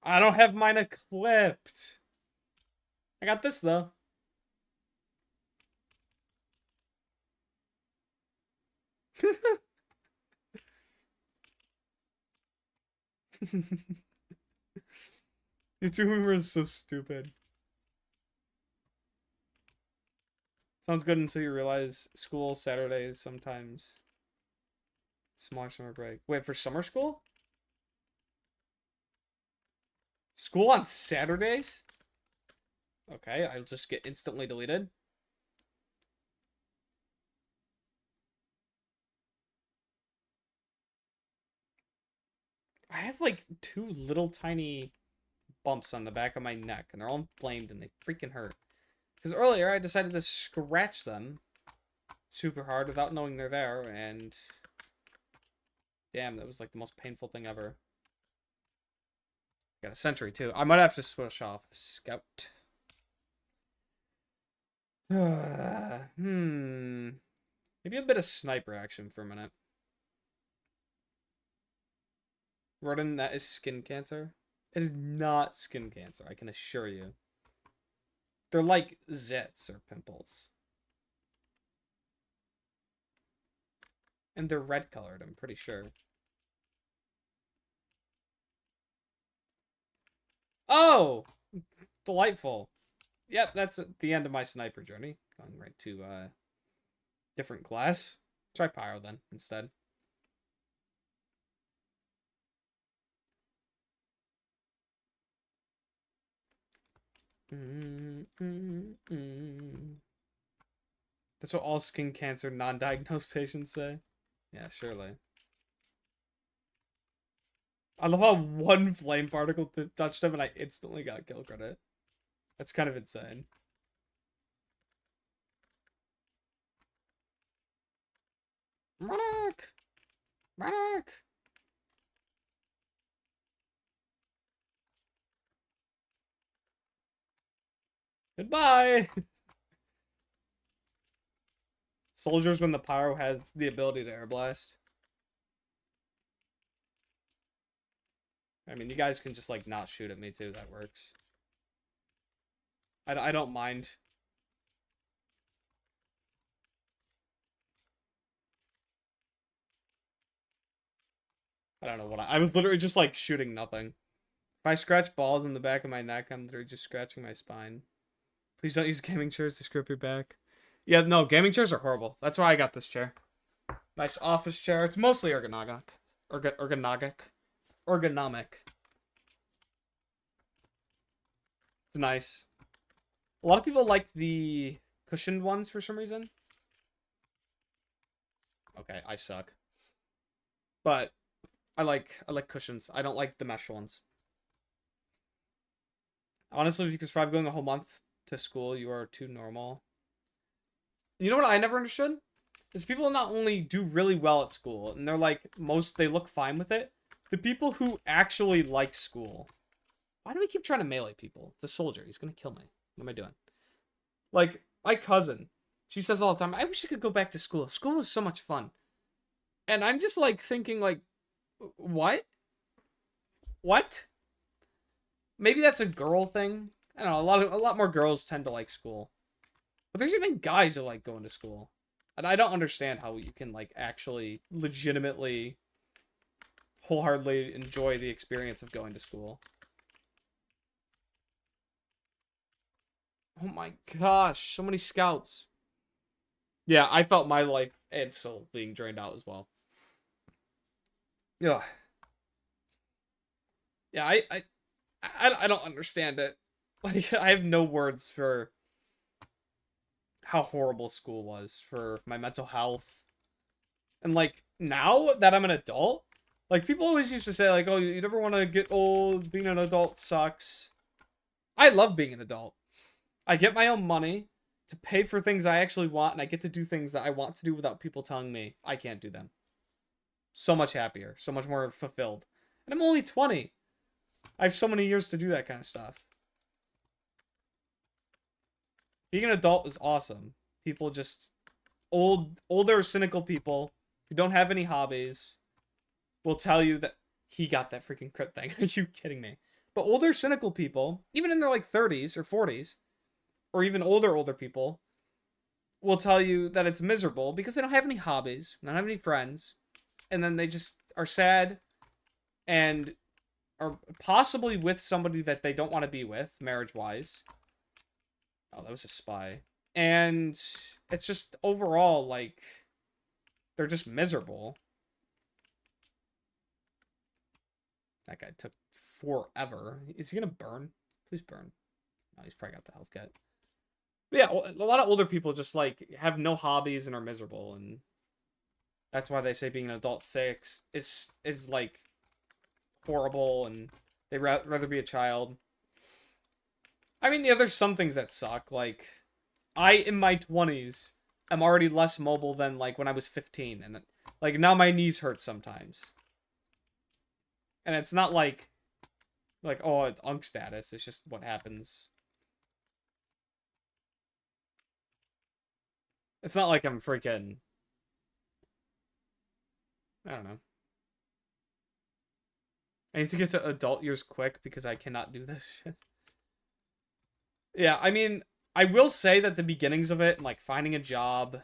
I don't have mine equipped. I got this though. Your two humor is so stupid. Sounds good until you realize school Saturdays sometimes. Smaller summer break. Wait, for summer school? School on Saturdays? Okay, I'll just get instantly deleted. I have like 2 little tiny bumps on the back of my neck, and they're all inflamed and they freaking hurt. Because earlier I decided to scratch them super hard without knowing they're there, and damn, that was like the most painful thing ever. Got a sentry too. I might have to switch off Scout. Maybe a bit of sniper action for a minute. Rodin, that is skin cancer. It is not skin cancer, I can assure you. They're like zits or pimples. And they're red colored, I'm pretty sure. Oh! Delightful. Yep, that's the end of my sniper journey. Going right to different class. Try Pyro then, instead. That's what all skin cancer non-diagnosed patients say. Yeah, surely. I love how one flame particle touched him and I instantly got kill credit. That's kind of insane. Monarch! Monarch! Goodbye! Soldiers when the pyro has the ability to air blast. I mean, you guys can just, like, not shoot at me, too. That works. I don't mind. I don't know what I was literally just, like, shooting nothing. If I scratch balls in the back of my neck, I'm literally just scratching my spine. Please don't use gaming chairs to screw up your back. Yeah, no, gaming chairs are horrible. That's why I got this chair. Nice office chair. It's mostly ergonomic. Ergonomic. It's nice. A lot of people like the cushioned ones for some reason. Okay, I suck. But I like cushions. I don't like the mesh ones. Honestly, if you could survive going a whole month to school, you are too normal. You know what I never understood? Is people not only do really well at school, and they're like, they look fine with it. The people who actually like school. Why do we keep trying to melee people? It's a soldier. He's gonna kill me. What am I doing? Like, my cousin. She says all the time, I wish I could go back to school. School was so much fun. And I'm just like thinking like, what? What? Maybe that's a girl thing. I don't know, a lot more girls tend to like school. But there's even guys who like going to school. And I don't understand how you can like actually legitimately wholeheartedly enjoy the experience of going to school. Oh my gosh, so many scouts. Yeah, I felt my life and soul being drained out as well. Yeah. Yeah, I don't understand it. Like, I have no words for how horrible school was for my mental health. And like, now that I'm an adult, like, people always used to say like, oh, you never want to get old, being an adult sucks. I love being an adult. I get my own money to pay for things I actually want, and I get to do things that I want to do without people telling me I can't do them. So much happier, so much more fulfilled. And I'm only 20. I have so many years to do that kind of stuff. Being an adult is awesome. People just older, cynical people who don't have any hobbies will tell you that he got that freaking crit thing. Are you kidding me? But older, cynical people, even in their like 30s or 40s, or even older people, will tell you that it's miserable because they don't have any hobbies, don't have any friends, and then they just are sad and are possibly with somebody that they don't want to be with, marriage-wise. Oh, that was a spy. And it's just overall, like, they're just miserable. That guy took forever. Is he gonna burn? Please burn. No, he's probably got the health kit. But yeah, a lot of older people just, like, have no hobbies and are miserable, and that's why they say being an adult is like, horrible, and they'd rather be a child. I mean, yeah, there's some things that suck. Like, I, in my 20s, am already less mobile than, like, when I was 15. And, like, now my knees hurt sometimes. And it's not like, oh, it's unk status. It's just what happens. It's not like I'm freaking... I don't know. I need to get to adult years quick because I cannot do this shit. Yeah, I mean, I will say that the beginnings of it, like finding a job,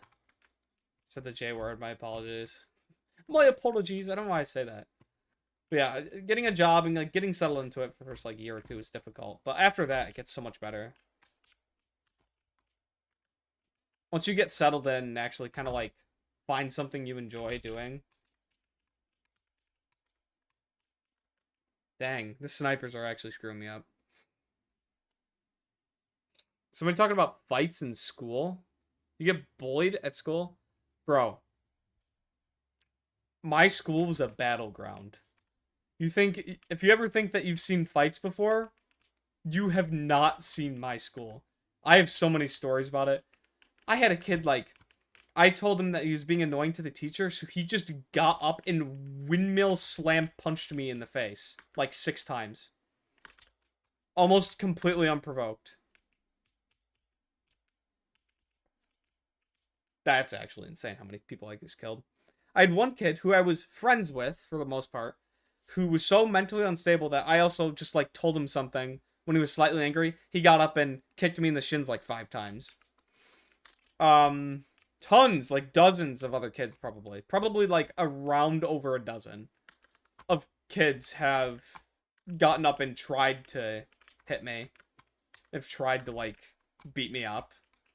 said the J word, my apologies. My apologies, I don't know why I say that. But yeah, getting a job and like getting settled into it for the first like year or two is difficult. But after that, it gets so much better. Once you get settled in and actually kind of like find something you enjoy doing. Dang, the snipers are actually screwing me up. Somebody talking about fights in school? You get bullied at school? Bro. My school was a battleground. If you ever think that you've seen fights before, you have not seen my school. I have so many stories about it. I had a kid, like, I told him that he was being annoying to the teacher, so he just got up and windmill slam punched me in the face, like 6 times. Almost completely unprovoked. That's actually insane how many people like this killed. I had one kid who I was friends with, for the most part, who was so mentally unstable that I also just, like, told him something when he was slightly angry. He got up and kicked me in the shins, like, 5 times. Tons, like, dozens of other kids, probably. Probably, like, around over a dozen of kids have gotten up and tried to hit me. Have tried to, like, beat me up,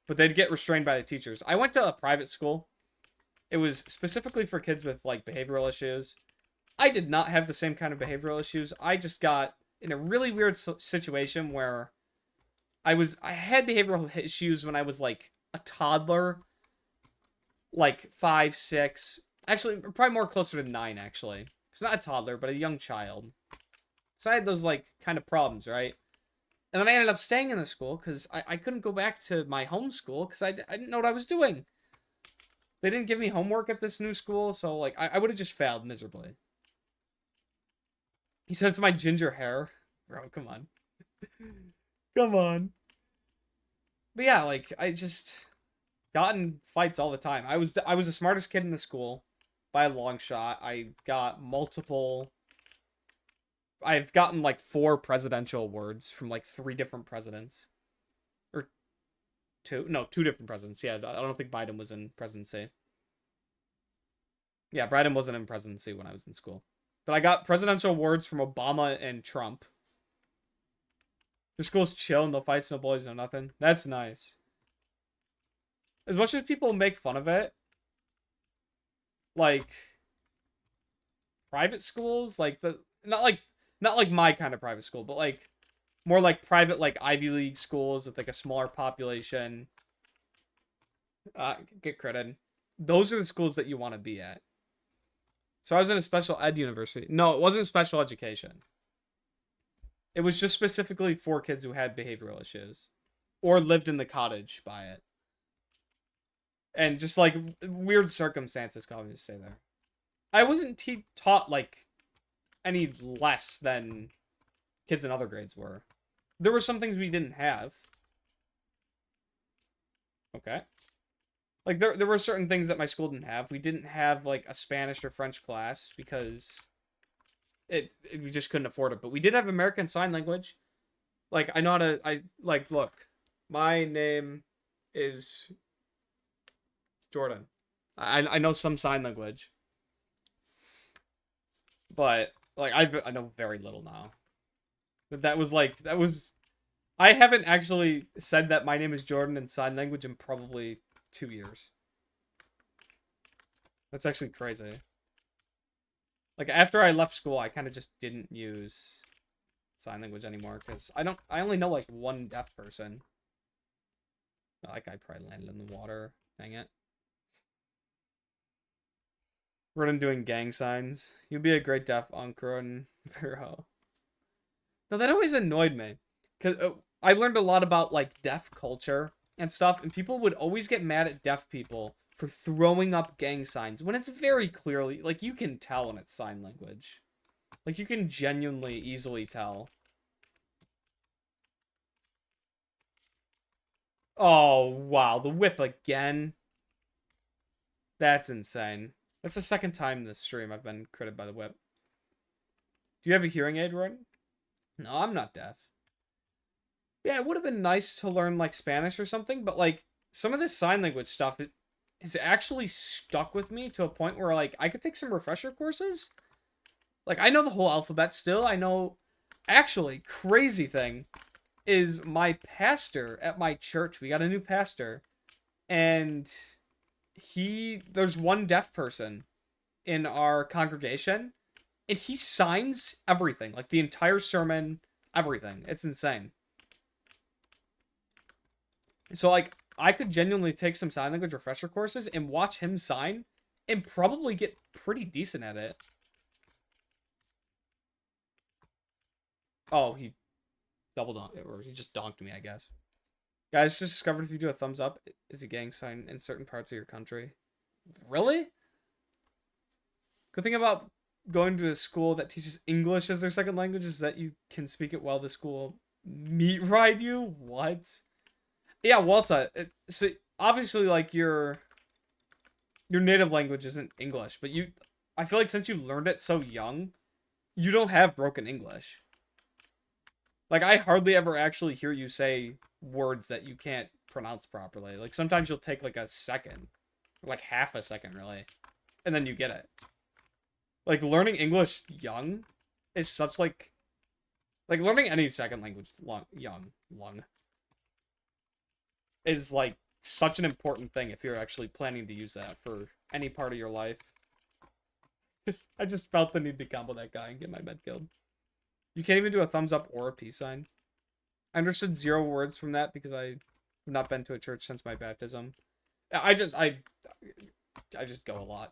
but they'd get restrained by the teachers. I went to a private school. It was specifically for kids with like behavioral issues. I did not have the same kind of behavioral issues. I just got in a really weird situation where I had behavioral issues when I was like a toddler, like 5, 6. Actually, probably more closer to 9, actually. It's not a toddler, but a young child. So I had those, like, kind of problems, right? And then I ended up staying in the school because I couldn't go back to my home school because I didn't know what I was doing. They didn't give me homework at this new school, so, like, I would have just failed miserably. He said it's my ginger hair. Bro, come on. Come on. But yeah, like, I just got in fights all the time. I was the smartest kid in the school by a long shot. I've gotten like 4 presidential awards from like 3 different presidents. Or 2 different presidents. Yeah, I don't think Biden was in presidency. Yeah, Biden wasn't in presidency when I was in school. But I got presidential awards from Obama and Trump. Your school's chill, no fights, no bullies, no nothing. That's nice. As much as people make fun of it, like private schools, like not like my kind of private school, but like more like private like Ivy League schools with like a smaller population. Get credit. Those are the schools that you want to be at. So I was in a special ed university. No, it wasn't special education. It was just specifically for kids who had behavioral issues or lived in the cottage by it. And just like weird circumstances caused me to stay there. I wasn't taught like any less than kids in other grades were. There were some things we didn't have. Okay. Like there were certain things that my school didn't have. We didn't have like a Spanish or French class because we just couldn't afford it. But we did have American Sign Language. Like I know how to look. My name is Jordan. I know some sign language. But like I know very little now. But that was I haven't actually said that my name is Jordan in sign language in probably 2 years. That's actually crazy. Like after I left school, I kind of just didn't use sign language anymore because I only know like one deaf person. That guy probably landed in the water. Dang it. Rodin doing gang signs. You'd be a great deaf uncle and bro. No, that always annoyed me. Because I learned a lot about, like, deaf culture and stuff. And people would always get mad at deaf people for throwing up gang signs. When it's very clearly, like, you can tell when it's sign language. Like, you can genuinely, easily tell. Oh, wow. The whip again. That's insane. That's the second time this stream I've been critted by the whip. Do you have a hearing aid, Roy? No, I'm not deaf. Yeah, it would have been nice to learn, like, Spanish or something, but, like, some of this sign language stuff has actually stuck with me to a point where, like, I could take some refresher courses. Like, I know the whole alphabet still. I know... Actually, crazy thing is my pastor at my church, we got a new pastor, and... there's one deaf person in our congregation, and he signs everything, like the entire sermon, everything. It's insane. So, like, I could genuinely take some sign language refresher courses and watch him sign and probably get pretty decent at it. Oh, he doubled on, or he just donked me, I guess. Guys, just discovered if you do a thumbs up, is a gang sign in certain parts of your country. Really? Good thing about going to a school that teaches English as their second language is that you can speak it while the school meat ride you? What? Yeah, Walta. So obviously, like, your native language isn't English, but I feel like since you learned it so young, you don't have broken English. Like, I hardly ever actually hear you say words that you can't pronounce properly. Like, sometimes you'll take, like, a second. Like, half a second, really. And then you get it. Like, learning English young is such, like... Like, learning any second language young. is like such an important thing if you're actually planning to use that for any part of your life. I just felt the need to combo that guy and get my med killed. You can't even do a thumbs up or a peace sign. I understood 0 words from that because I have not been to a church since my baptism. I just go a lot.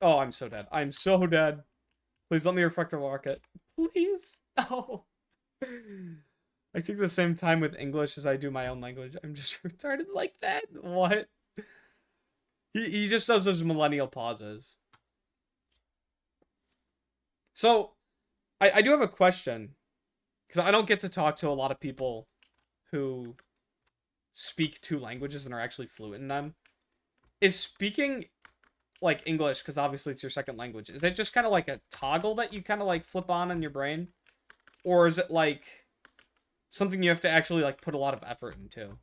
Oh, I'm so dead. I'm so dead. Please let me reflect the rocket. Please. Oh. I take the same time with English as I do my own language. I'm just retarded like that. What? He just does those millennial pauses. So, I do have a question. Because I don't get to talk to a lot of people who speak 2 languages and are actually fluent in them. Is speaking, like, English, because obviously it's your second language, is it just kind of like a toggle that you kind of, like, flip on in your brain? Or is it, like, something you have to actually, like, put a lot of effort into?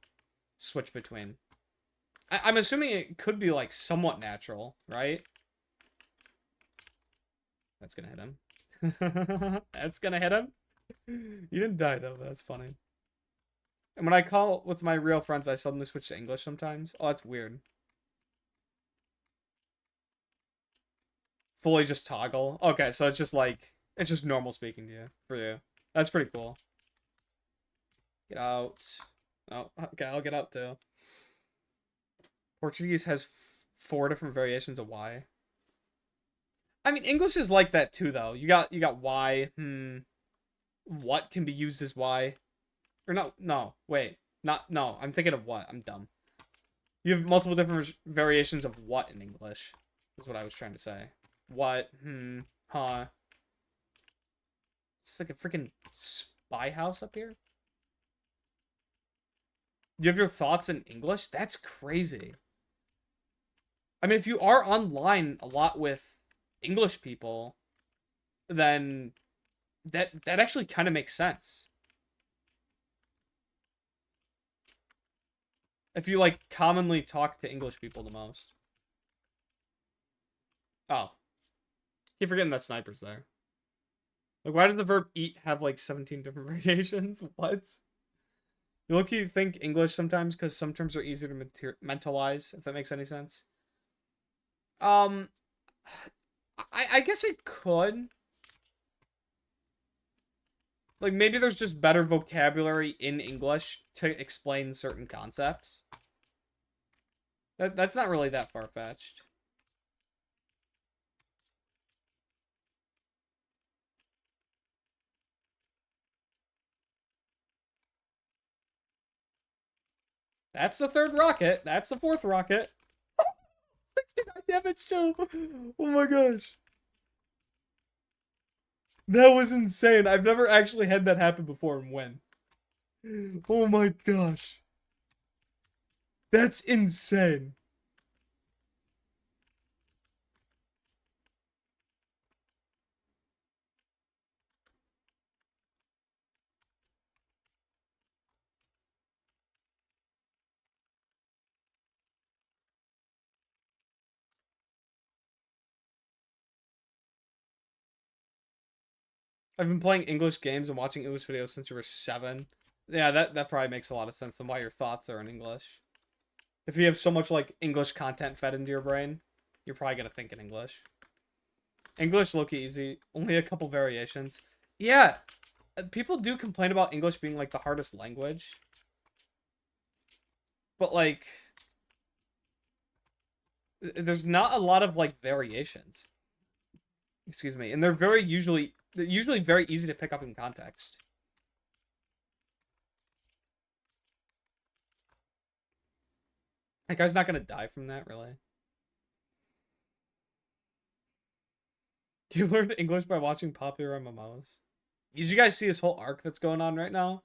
Switch between. I'm assuming it could be, like, somewhat natural, right? That's gonna hit him. That's gonna hit him. You didn't die, though. That's funny. And when I call with my real friends, I suddenly switch to English sometimes. Oh, that's weird. Fully just toggle. Okay, so it's just like, it's just normal speaking to you, for you. That's pretty cool. Get out. Oh, okay, I'll get out too. Portuguese has 4 different variations of Y. I mean, English is like that too, though. You got Y. What can be used as Y? Or no, wait. No, I'm thinking of what. I'm dumb. You have multiple different variations of what in English, is what I was trying to say. What? Huh. It's like a freaking spy house up here. You have your thoughts in English? That's crazy. I mean, if you are online a lot with English people, then that actually kind of makes sense. If you, like, commonly talk to English people the most. Oh. Keep forgetting that sniper's there. Like, why does the verb eat have, like, 17 different variations? What? You look-y think English sometimes because some terms are easier to mentalize, if that makes any sense. I guess it could. Like, maybe there's just better vocabulary in English to explain certain concepts. That's not really that far-fetched. That's the 3rd rocket. That's the 4th rocket. 69 damage too. Oh my gosh. That was insane. I've never actually had that happen before and win. Oh my gosh. That's insane. I've been playing English games and watching English videos since you were 7. Yeah, that probably makes a lot of sense on why your thoughts are in English. If you have so much, like, English content fed into your brain, you're probably gonna think in English. English, low-key easy. Only a couple variations. Yeah, people do complain about English being, like, the hardest language. But, like, there's not a lot of, like, variations. Excuse me. And they're usually very easy to pick up in context. That guy's not gonna die from that, really. You learned English by watching popular MMOs. Did you guys see his whole arc that's going on right now?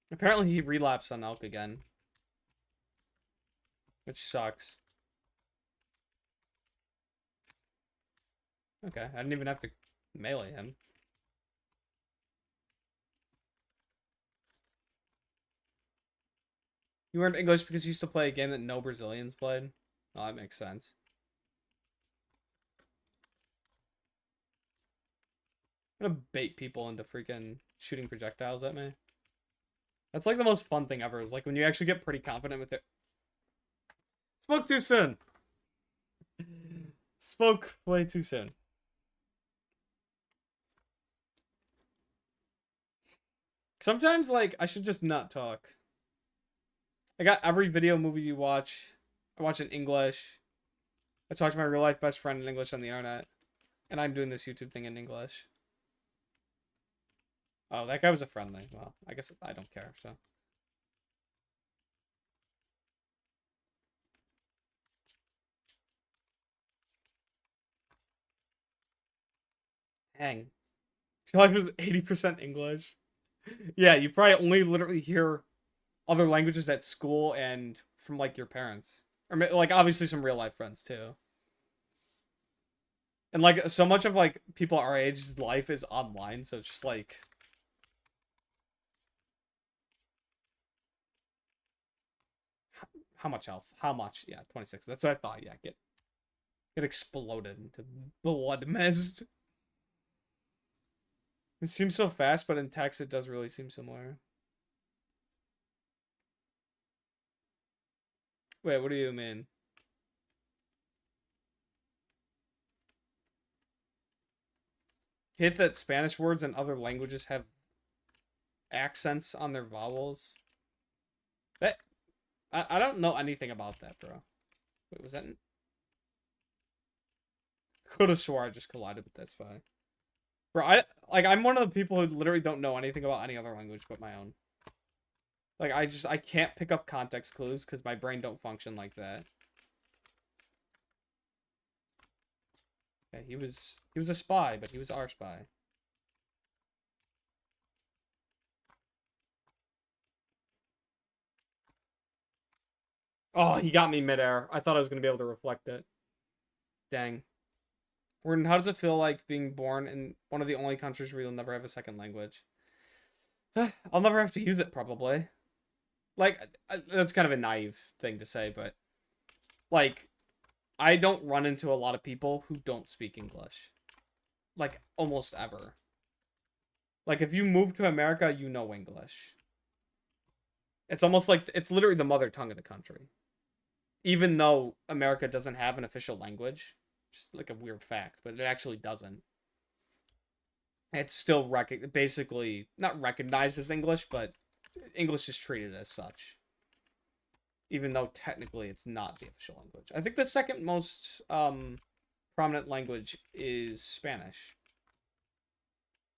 Apparently he relapsed on Elk again. Which sucks. Okay, I didn't even have to melee him. You learned English because you used to play a game that no Brazilians played? Oh, that makes sense. I'm gonna bait people into freaking shooting projectiles at me. That's like the most fun thing ever. Is like when you actually get pretty confident with it. Spoke too soon. Spoke way too soon. Sometimes, like, I should just not talk. I got every video movie you watch. I watch in English. I talk to my real life best friend in English on the internet. And I'm doing this YouTube thing in English. Oh, that guy was a friendly. Well, I guess I don't care, so. Dang. Your life is 80% English. Yeah, you probably only literally hear other languages at school and from, like, your parents. Or, like, obviously some real life friends, too. And, like, so much of, like, people our age's life is online, so it's just, like... How much health? How much? Yeah, 26. That's what I thought. Yeah, get exploded into blood mist. It seems so fast, but in text it does really seem similar. Wait, what do you mean? Hit that Spanish words and other languages have accents on their vowels. That I don't know anything about that, bro. Wait, was that? Could have swore I just collided with this guy. Bro, I'm one of the people who literally don't know anything about any other language but my own. Like I can't pick up context clues because my brain don't function like that. Yeah, he was a spy, but he was our spy. Oh, he got me midair. I thought I was gonna be able to reflect it. Dang. Gordon, how does it feel like being born in one of the only countries where you'll never have a second language? I'll never have to use it, probably. Like, that's kind of a naive thing to say, but, like, I don't run into a lot of people who don't speak English. Like, almost ever. Like, if you move to America, you know English. It's almost like, it's literally the mother tongue of the country. Even though America doesn't have an official language. Just like a weird fact, but it actually doesn't. It's still basically not recognized as English, but English is treated as such. Even though technically it's not the official language. I think the second most prominent language is Spanish.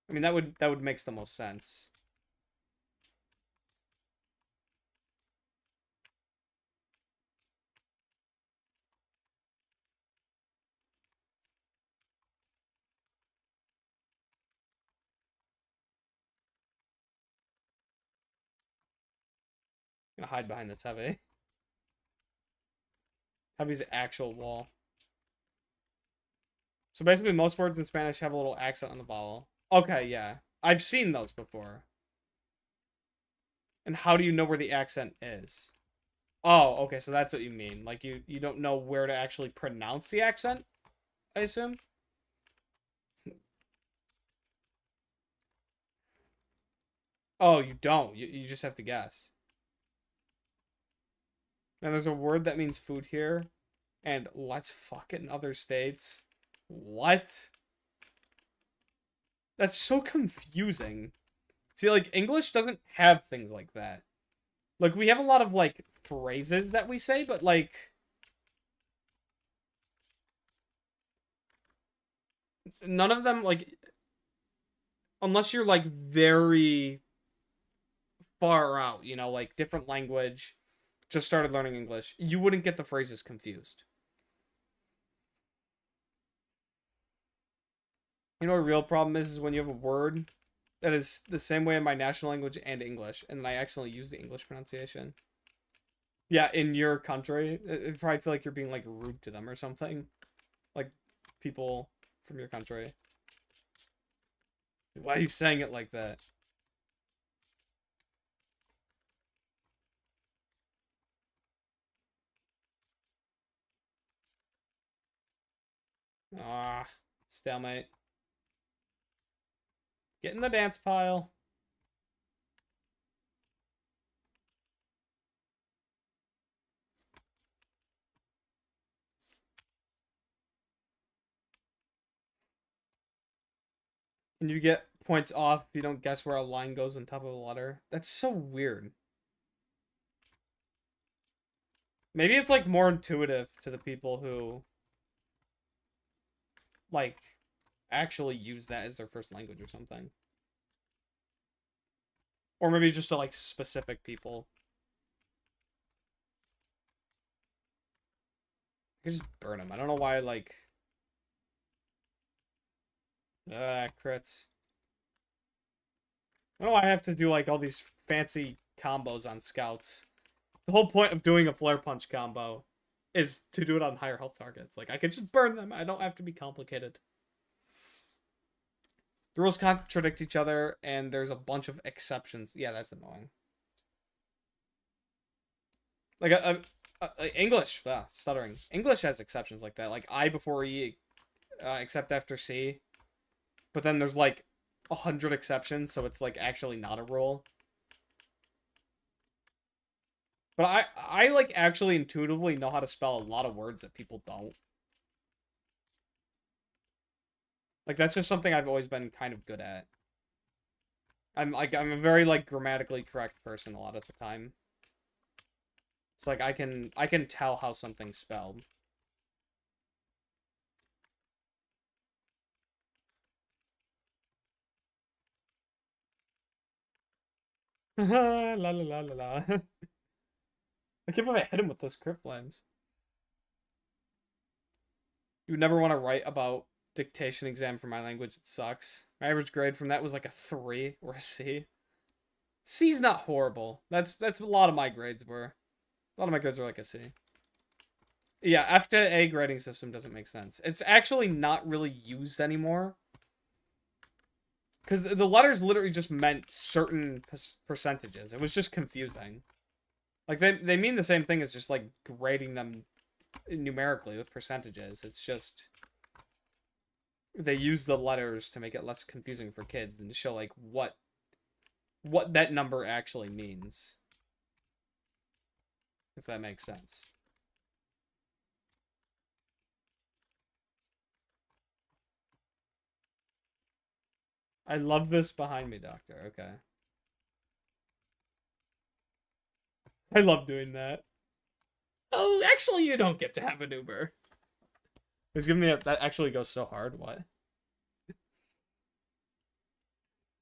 I mean, that would makes the most sense. I'm gonna hide behind this heavy. Heavy's actual wall. So basically, most words in Spanish have a little accent on the vowel. Okay, yeah. I've seen those before. And how do you know where the accent is? Oh, okay, so that's what you mean. Like, you don't know where to actually pronounce the accent, I assume? Oh, you don't. You just have to guess. Now, there's a word that means food here, and let's fuck it in other states. What? That's so confusing. See, like, English doesn't have things like that. Like, we have a lot of, like, phrases that we say, but, like... None of them, like... Unless you're, like, very far out, you know, like, different language, just started learning English, you wouldn't get the phrases confused. You know what a real problem is when you have a word that is the same way in my national language and English, and then I accidentally use the English pronunciation. Yeah, in your country, it probably feel like you're being like rude to them or something. Like people from your country. Why are you saying it like that? Ah, stalemate. Get in the dance pile. And you get points off if you don't guess where a line goes on top of a letter. That's so weird. Maybe it's like more intuitive to the people who like actually use that as their first language or something. Or maybe just to like specific people. I could just burn them. I don't know why like crits. I don't know why I have to do like all these fancy combos on scouts. The whole point of doing a flare punch combo is to do it on higher health targets. Like, I can just burn them. I don't have to be complicated. The rules contradict each other, and there's a bunch of exceptions. Yeah, that's annoying. Like, English, stuttering. English has exceptions like that. Like, I before E, except after C. But then there's, like, 100 exceptions, so it's, like, actually not a rule. But I like, actually intuitively know how to spell a lot of words that people don't. Like, that's just something I've always been kind of good at. I'm a very, like, grammatically correct person a lot of the time. It's like, I can tell how something's spelled. La la la la la. I can't believe I hit him with those crit flames. You would never want to write about dictation exam for my language. It sucks. My average grade from that was like a 3 or a C. C's not horrible. That's a lot of my grades were. A lot of my grades were like a C. Yeah, F to A grading system doesn't make sense. It's actually not really used anymore. Because the letters literally just meant certain percentages. It was just confusing. Like, they mean the same thing as just, like, grading them numerically with percentages. It's just... they use the letters to make it less confusing for kids and to show, like, what that number actually means. If that makes sense. I love this behind me, Doctor. Okay. I love doing that. Oh, actually, you don't get to have an Uber. He's giving me a... that actually goes so hard. What?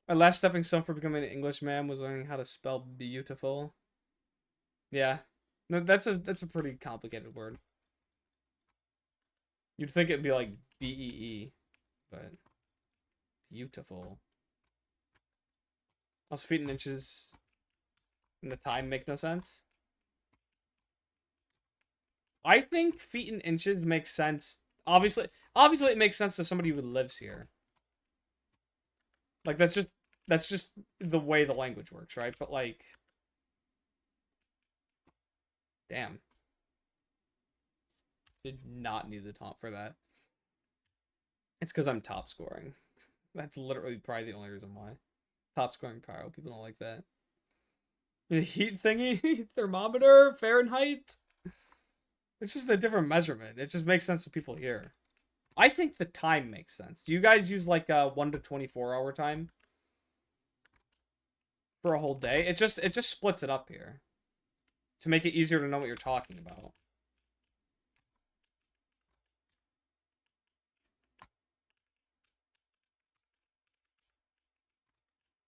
My last stepping stone for becoming an Englishman was learning how to spell beautiful. Yeah. No, that's a pretty complicated word. You'd think it'd be like B-E-E, but beautiful. Also, feet and inches in the time make no sense. I think feet and inches make sense. Obviously it makes sense to somebody who lives here. Like, that's just the way the language works, right? But, like... damn. Did not need the taunt for that. It's because I'm top scoring. That's literally probably the only reason why. Top scoring pyro. People don't like that. The heat thingy? Thermometer? Fahrenheit? It's just a different measurement. It just makes sense to people here. I think the time makes sense. Do you guys use like a 1 to 24 hour time? For a whole day? It just splits it up here. To make it easier to know what you're talking about.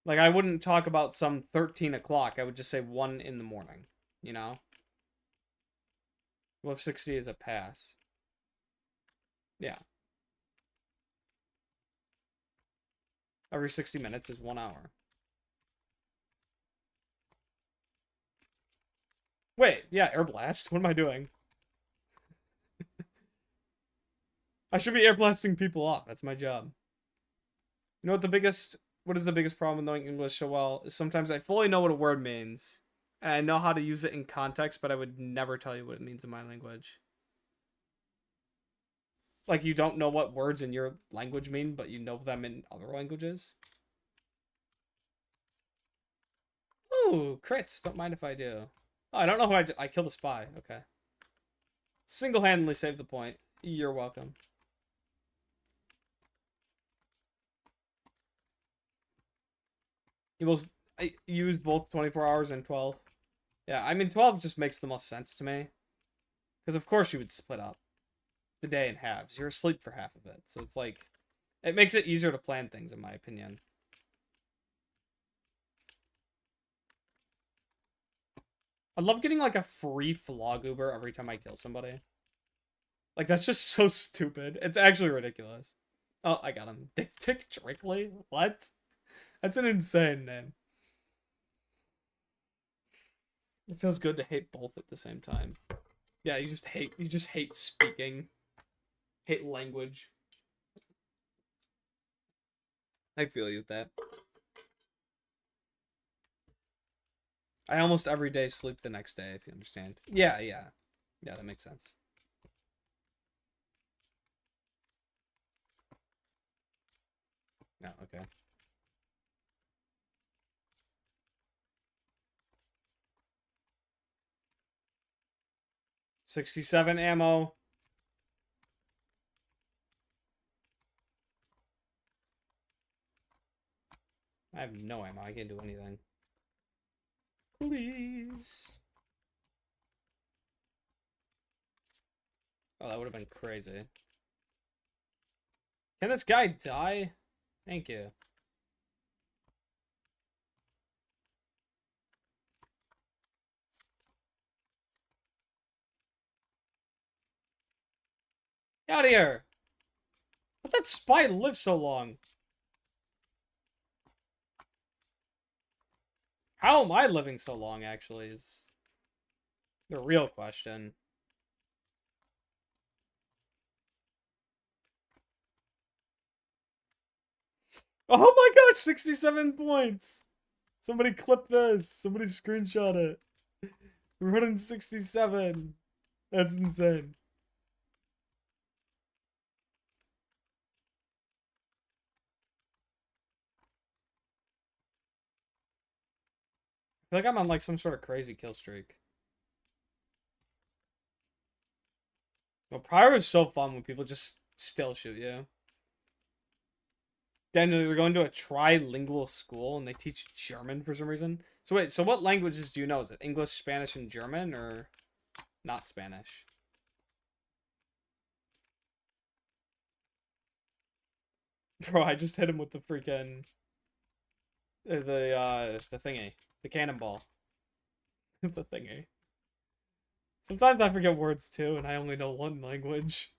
Like, I wouldn't talk about some 13 o'clock. I would just say 1 in the morning. You know? Well, if 60 is a pass. Yeah. Every 60 minutes is 1 hour. Wait, yeah, air blast. What am I doing? I should be air blasting people off. That's my job. You know what is the biggest problem with knowing English so well? Is sometimes I fully know what a word means. And I know how to use it in context, but I would never tell you what it means in my language. Like, you don't know what words in your language mean, but you know them in other languages? Ooh, crits. Don't mind if I do. Oh, I don't know who I killed a spy. Okay. Single-handedly saved the point. You're welcome. I used both 24 hours and 12. Yeah, I mean, 12 just makes the most sense to me. Because of course you would split up the day in halves. You're asleep for half of it. So it's like, it makes it easier to plan things, in my opinion. I love getting like a free Flog Uber every time I kill somebody. Like, that's just so stupid. It's actually ridiculous. Oh, I got him. Dick Drakely? What? That's an insane name. It feels good to hate both at the same time. Yeah, you just hate speaking. Hate language. I feel you with that. I almost every day sleep the next day, if you understand. Yeah. Yeah, that makes sense. No, okay. $67 ammo. I have no ammo. I can't do anything. Please. Oh, that would have been crazy. Can this guy die? Thank you. Get out of here! How'd that spy live so long? How am I living so long, actually, is the real question. Oh my gosh, 67 points! Somebody clip this. Somebody screenshot it. We're running 67. That's insane. I feel like I'm on like some sort of crazy kill streak. Well, Prior is so fun when people just still shoot you. Daniel, we're going to a trilingual school and they teach German for some reason. So wait, so what languages do you know? Is it English, Spanish, and German, or not Spanish? Bro, I just hit him with the freaking the thingy, the cannonball, the thingy. Sometimes I forget words too, and I only know one language.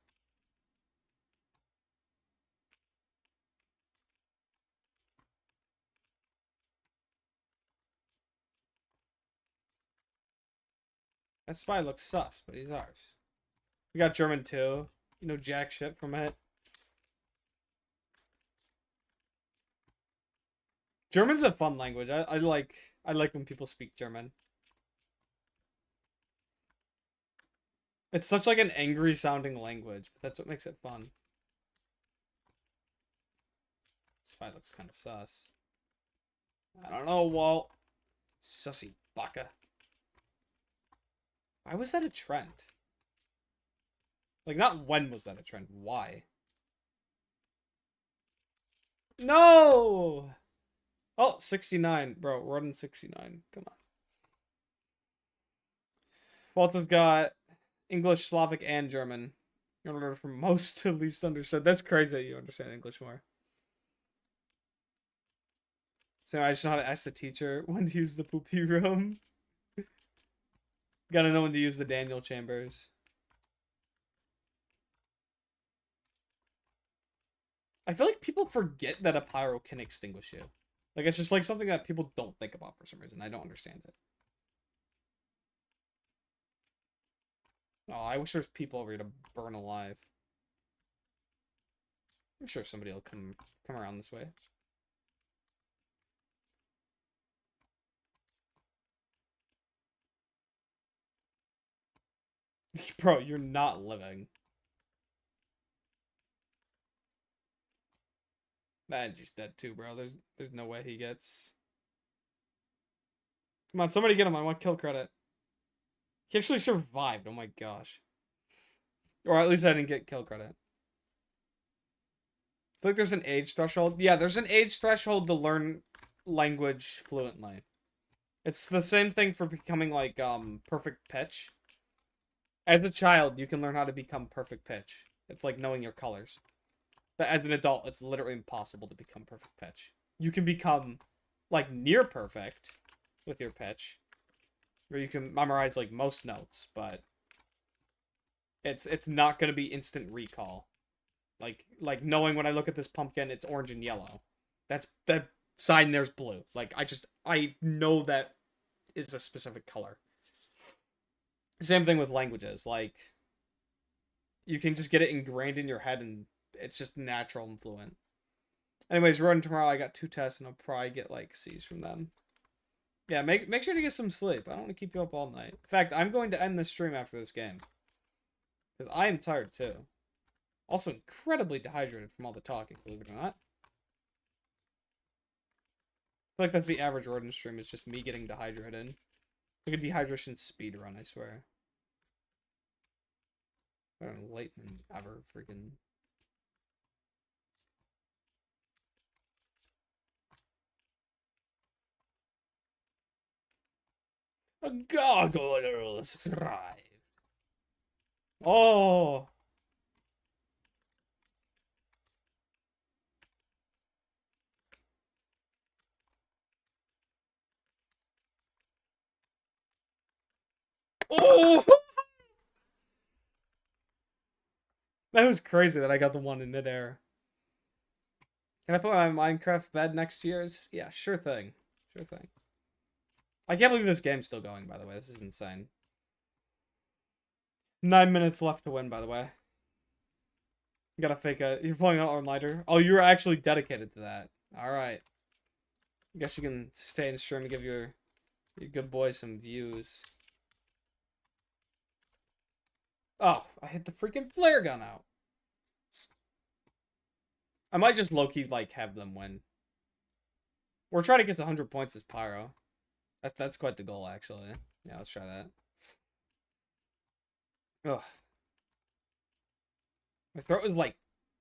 That spy looks sus, but he's ours. We got German too. You know jack shit from it. German's a fun language. I like when people speak German. It's such like an angry sounding language, but that's what makes it fun. Spy looks kind of sus. I don't know, Walt. Sussy baka. Why was that a trend? Like, not when was that a trend, why? No! Oh, 69. Bro, we're running 69. Come on. Walter's got English, Slavic, and German. In order from most to least understood. That's crazy that you understand English more. So I just know how to ask the teacher when to use the poopy room. Gotta know when to use the Daniel chambers. I feel like people forget that a pyro can extinguish you. Like, it's just like something that people don't think about for some reason. I don't understand it. Oh, I wish there was people over here to burn alive. I'm sure somebody will come around this way. Bro, you're not living. Manji's dead too, bro. There's no way he gets. Come on, somebody get him. I want kill credit. He actually survived. Oh my gosh. Or at least I didn't get kill credit. I feel like there's an age threshold. Yeah, there's an age threshold to learn language fluently. It's the same thing for becoming like perfect pitch. As a child, you can learn how to become perfect pitch. It's like knowing your colors. But as an adult, it's literally impossible to become perfect pitch. You can become like near perfect with your pitch, where you can memorize like most notes, but it's not going to be instant recall. Like knowing when I look at this pumpkin, it's orange and yellow. That's that sign there's blue. Like I know that is a specific color. Same thing with languages. Like you can just get it ingrained in your head and it's just natural and fluent. Anyways, running tomorrow, I got 2 tests and I'll probably get like C's from them. Yeah, make sure to get some sleep. I don't want to keep you up all night. In fact, I'm going to end this stream after this game. Because I am tired too. Also incredibly dehydrated from all the talking, believe it or not. I feel like that's the average Rodin stream, is just me getting dehydrated. Like a dehydration speed run, I swear. Better than late than ever, freaking. A gargoyle's thrive. Oh! Oh! That was crazy that I got the one in midair. Can I put my Minecraft bed next to yours? Yeah, sure thing. Sure thing. I can't believe this game's still going, by the way. This is insane. 9 minutes left to win, by the way. You gotta fake a... You're pulling out all-nighter? Oh, you were actually dedicated to that. Alright. I guess you can stay in stream and give your good boy some views. Oh, I hit the freaking flare gun out. I might just low-key, like, have them win. We're trying to get to 100 points as Pyro. That's quite the goal, actually. Yeah, let's try that. Ugh. My throat was, like,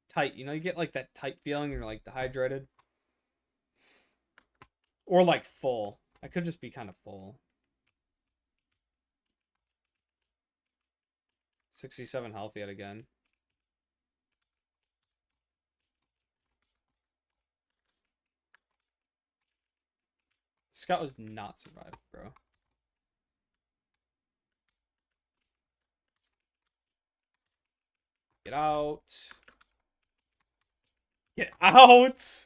tight. You know, you get, like, that tight feeling and you're, like, dehydrated. Or, like, full. I could just be kind of full. 67 health yet again. Scout was not surviving, bro. Get out. Get out!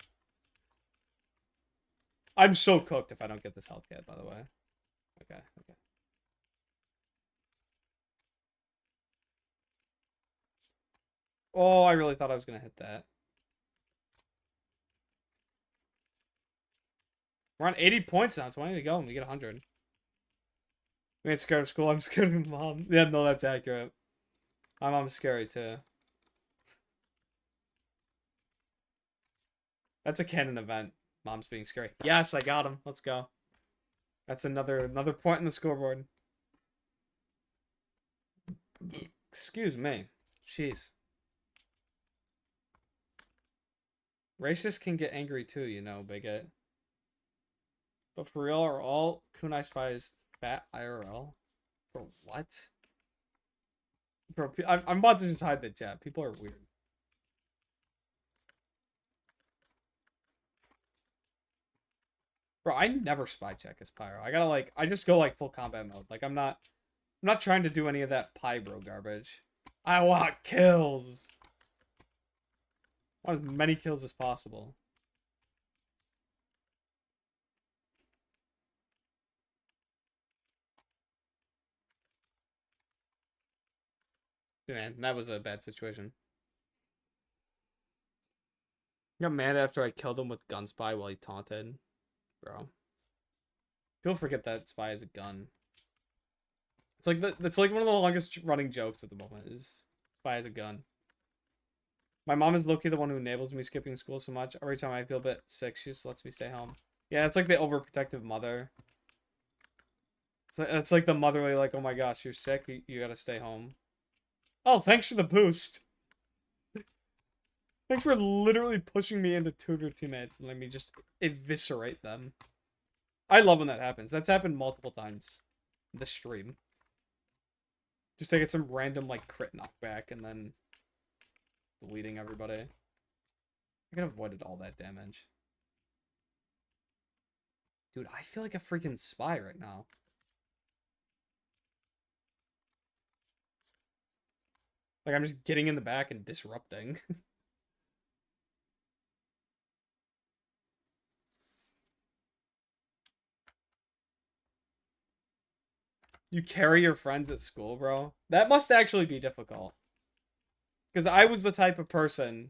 I'm so cooked if I don't get this health kit, by the way. Okay. Oh, I really thought I was going to hit that. We're on 80 points now. 20 to go and we get 100. I ain't scared of school. I'm scared of mom. Yeah, no, that's accurate. My mom's scary too. That's a canon event. Mom's being scary. Yes, I got him. Let's go. That's another point in the scoreboard. Excuse me. Jeez. Racists can get angry too, you know, bigot. But for real, are all kunai spies fat IRL? Bro, what? Bro, I'm about to just hide the chat. People are weird. Bro, I never spy check as Pyro. I gotta, like, I just go, like, full combat mode. Like, I'm not trying to do any of that Pyro garbage. I want kills! I want as many kills as possible. Man, that was a bad situation. I got mad after I killed him with gun spy while he taunted. Bro. People forget that spy is a gun. It's like one of the longest running jokes at the moment is spy is a gun. My mom is low-key the one who enables me skipping school so much. Every time I feel a bit sick, she just lets me stay home. Yeah, it's like the overprotective mother. It's like the motherly, like, oh my gosh, you're sick, you gotta stay home. Oh, thanks for the boost. Thanks for literally pushing me into two of your teammates and letting me just eviscerate them. I love when that happens. That's happened multiple times in this stream. Just to get some random, like, crit knockback and then deleting everybody. I could have avoided all that damage. Dude, I feel like a freaking spy right now. Like, I'm just getting in the back and disrupting. You carry your friends at school, bro? That must actually be difficult. Because I was the type of person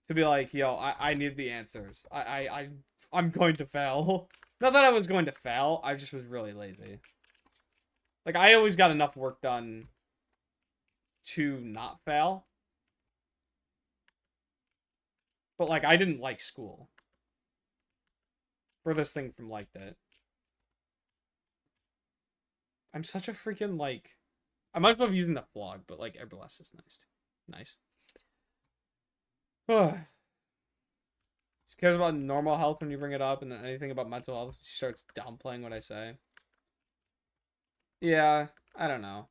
to be like, yo, I need the answers. I'm going to fail. Not that I was going to fail, I just was really lazy. Like, I always got enough work done to not fail. But, like, I didn't like school. Furthest thing from liked it. I'm such a freaking, like... I might as well be using the flog, but, like, Everlast is nice. Nice. She cares about normal health when you bring it up, and then anything about mental health, she starts downplaying what I say. Yeah, I don't know.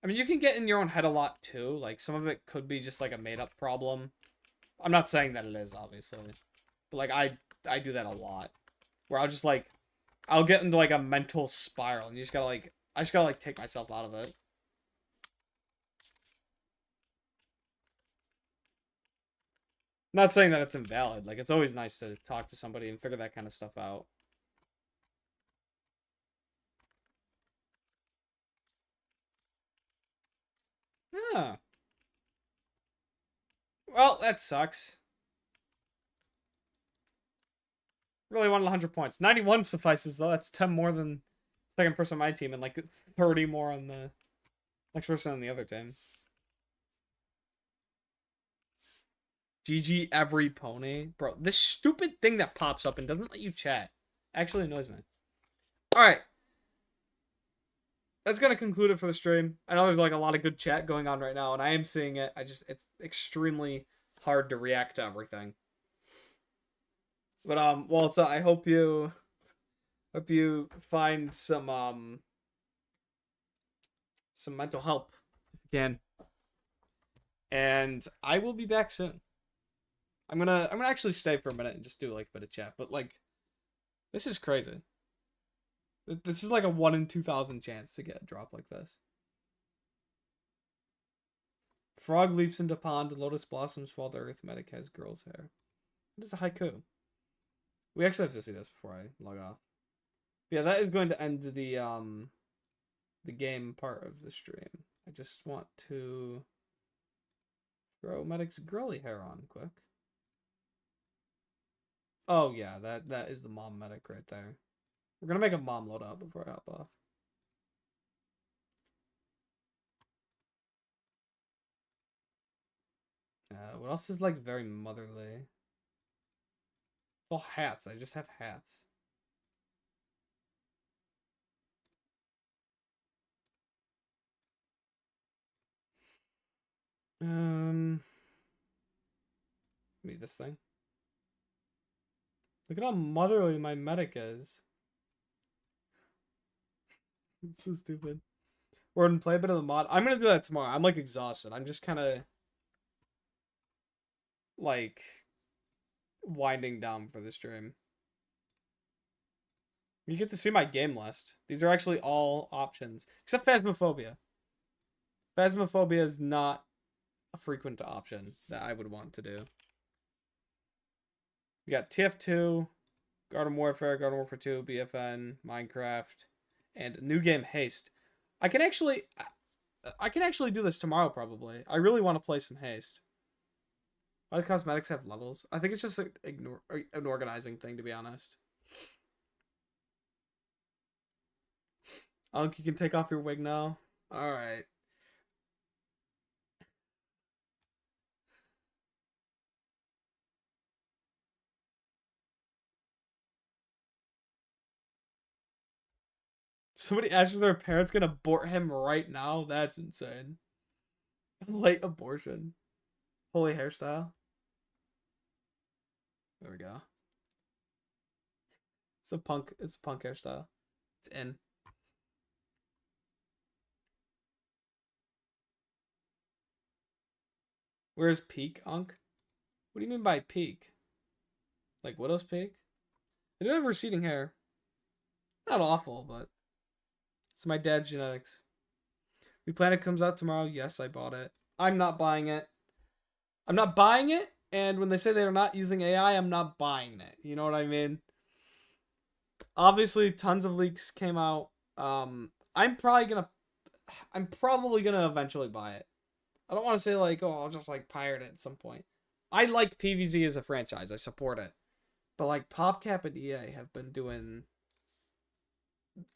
I mean, you can get in your own head a lot, too. Like, some of it could be just, like, a made-up problem. I'm not saying that it is, obviously. But, like, I do that a lot. Where I'll just, like... I'll get into, like, a mental spiral, and you just gotta, like... I just gotta, like, take myself out of it. Not saying that it's invalid. Like, it's always nice to talk to somebody and figure that kind of stuff out. Yeah. Well, that sucks. Really wanted 100 points. 91 suffices, though. That's 10 more than second person on my team and, like, 30 more on the next person on the other team. GG every pony. Bro, this stupid thing that pops up and doesn't let you chat actually annoys me. Alright. That's gonna conclude it for the stream. I know there's, like, a lot of good chat going on right now, and I am seeing it. It's extremely hard to react to everything. But, Walter, I hope you find some mental help if you can. And I will be back soon. I'm gonna actually stay for a minute and just do, like, a bit of chat. But, like, this is crazy. This is like a 1 in 2,000 chance to get a drop like this. Frog leaps into pond. Lotus blossoms fall to earth. Medic has girl's hair. What is a haiku? We actually have to see this before I log off. Yeah, that is going to end the game part of the stream. I just want to throw Medic's girly hair on quick. Oh yeah, that is the mom Medic right there. We're gonna make a mom load up before I hop off. What else is, like, very motherly? It's all hats. I just have hats. Maybe this thing. Look at how motherly my Medic is. It's so stupid. Or and play a bit of the mod. I'm gonna do that tomorrow. I'm, like, exhausted. I'm just kind of, like, winding down for the stream. You get to see my game list. These are actually all options. Except Phasmophobia. Phasmophobia is not a frequent option that I would want to do. We got TF2, Garden Warfare 2, BFN, Minecraft, and new game Haste. I can actually do this tomorrow, probably. I really want to play some Haste. Why do cosmetics have levels? I think it's just an organizing thing, to be honest. Unk, you can take off your wig now. Alright. Somebody asked if their parents gonna abort him right now. That's insane. Late abortion. Holy hairstyle. There we go. It's a punk hairstyle. It's in. Where's peak, Unk? What do you mean by peak? Like widow's peak? I do have receding hair. Not awful, but it's my dad's genetics. We plan it comes out tomorrow. Yes, I bought it. I'm not buying it. I'm not buying it, and when they say they're not using AI, I'm not buying it. You know what I mean? Obviously, tons of leaks came out. I'm probably gonna eventually buy it. I don't want to say like, oh, I'll just like pirate it at some point. I like PvZ as a franchise. I support it. But like PopCap and EA have been doing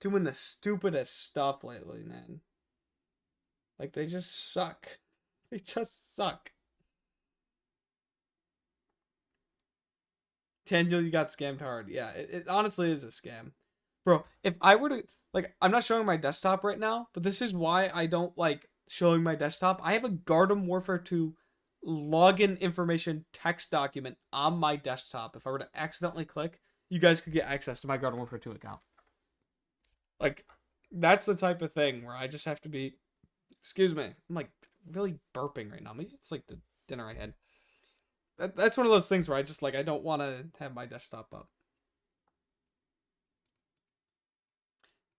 the stupidest stuff lately, man. Like they just suck. They just suck. Tangel, you got scammed hard. Yeah, it honestly is a scam. Bro, if I were to like, I'm not showing my desktop right now, but this is why I don't like showing my desktop. I have a Garden Warfare 2 login information text document on my desktop. If I were to accidentally click, you guys could get access to my Garden Warfare 2 account. Like, that's the type of thing where I just have to be. Excuse me. I'm like really burping right now. Maybe it's like the dinner I had. That's one of those things where I just like I don't want to have my desktop up.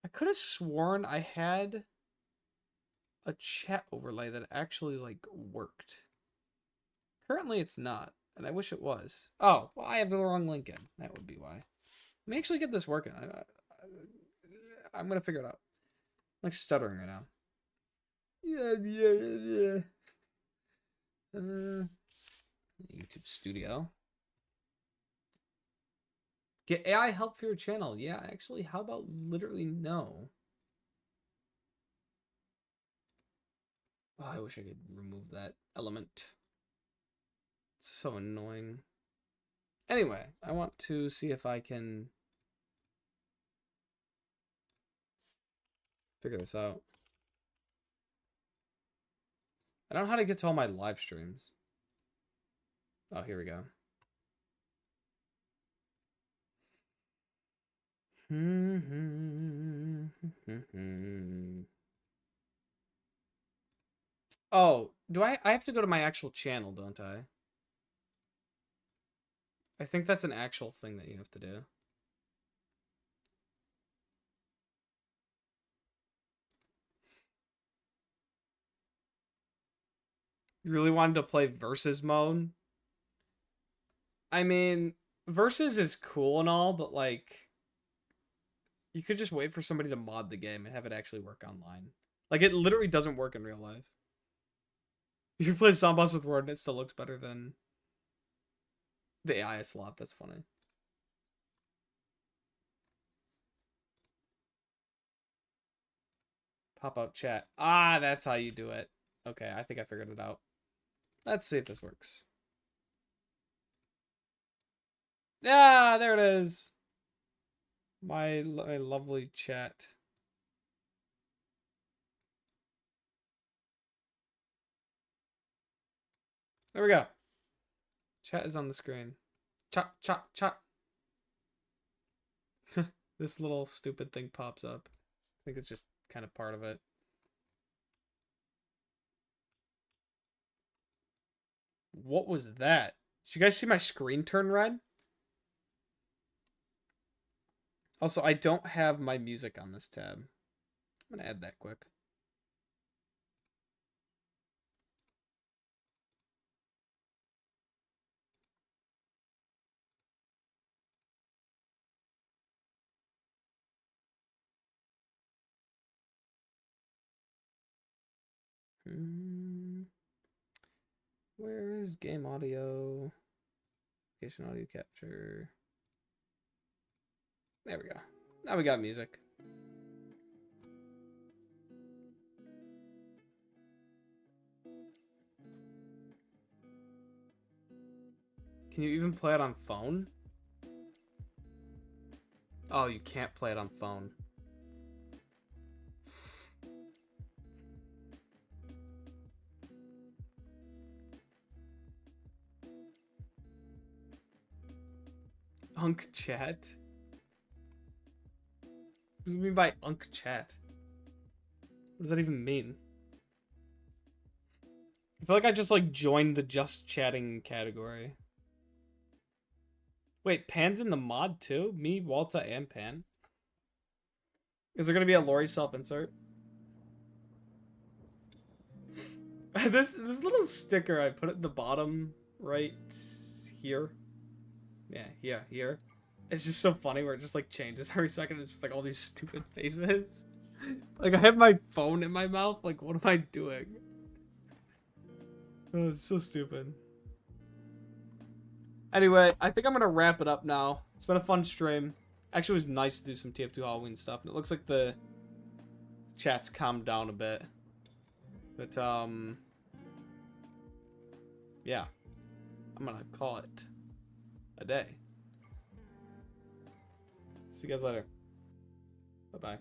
I could have sworn I had a chat overlay that actually like worked. Currently it's not, and I wish it was. Oh, well, I have the wrong link in. That would be why. Let me actually get this working. I'm gonna figure it out. I'm like stuttering right now. Yeah. YouTube Studio. Get AI help for your channel. Yeah, actually, how about literally no? Oh, I wish I could remove that element. It's so annoying. Anyway, I want to see if I can figure this out. I don't know how to get to all my live streams. Oh, here we go. Oh, do I have to go to my actual channel, don't I? I think that's an actual thing that you have to do. You really wanted to play versus mode? I mean, versus is cool and all, but like you could just wait for somebody to mod the game and have it actually work online. Like it literally doesn't work in real life. You play Zomboss with Word and it still looks better than the AI slot. That's funny. Pop out chat. Ah, that's how you do it. Okay, I think I figured it out. Let's see if this works. Yeah, there it is. My lovely chat. There we go. Chat is on the screen. Chat, chat, chat. This little stupid thing pops up. I think it's just kind of part of it. What was that? Did you guys see my screen turn red? Also, I don't have my music on this tab. I'm gonna add that quick. Where is game audio? Application audio capture. There we go. Now we got music. Can you even play it on phone? Oh, you can't play it on phone. Unk chat? What does it mean by unk chat? What does that even mean? I feel like I just like joined the just chatting category. Wait, Pan's in the mod too? Me, Walta, and Pan? Is there gonna be a Lori self-insert? this little sticker I put at the bottom right here. Yeah, here. It's just so funny where it just like changes every second. It's just like all these stupid faces. Like I have my phone in my mouth. Like what am I doing? Oh, it's so stupid. Anyway, I think I'm gonna wrap it up now. It's been a fun stream. Actually, it was nice to do some TF2 Halloween stuff, and it looks like the chat's calmed down a bit. But yeah, I'm gonna call it a day. See you guys later. Bye bye.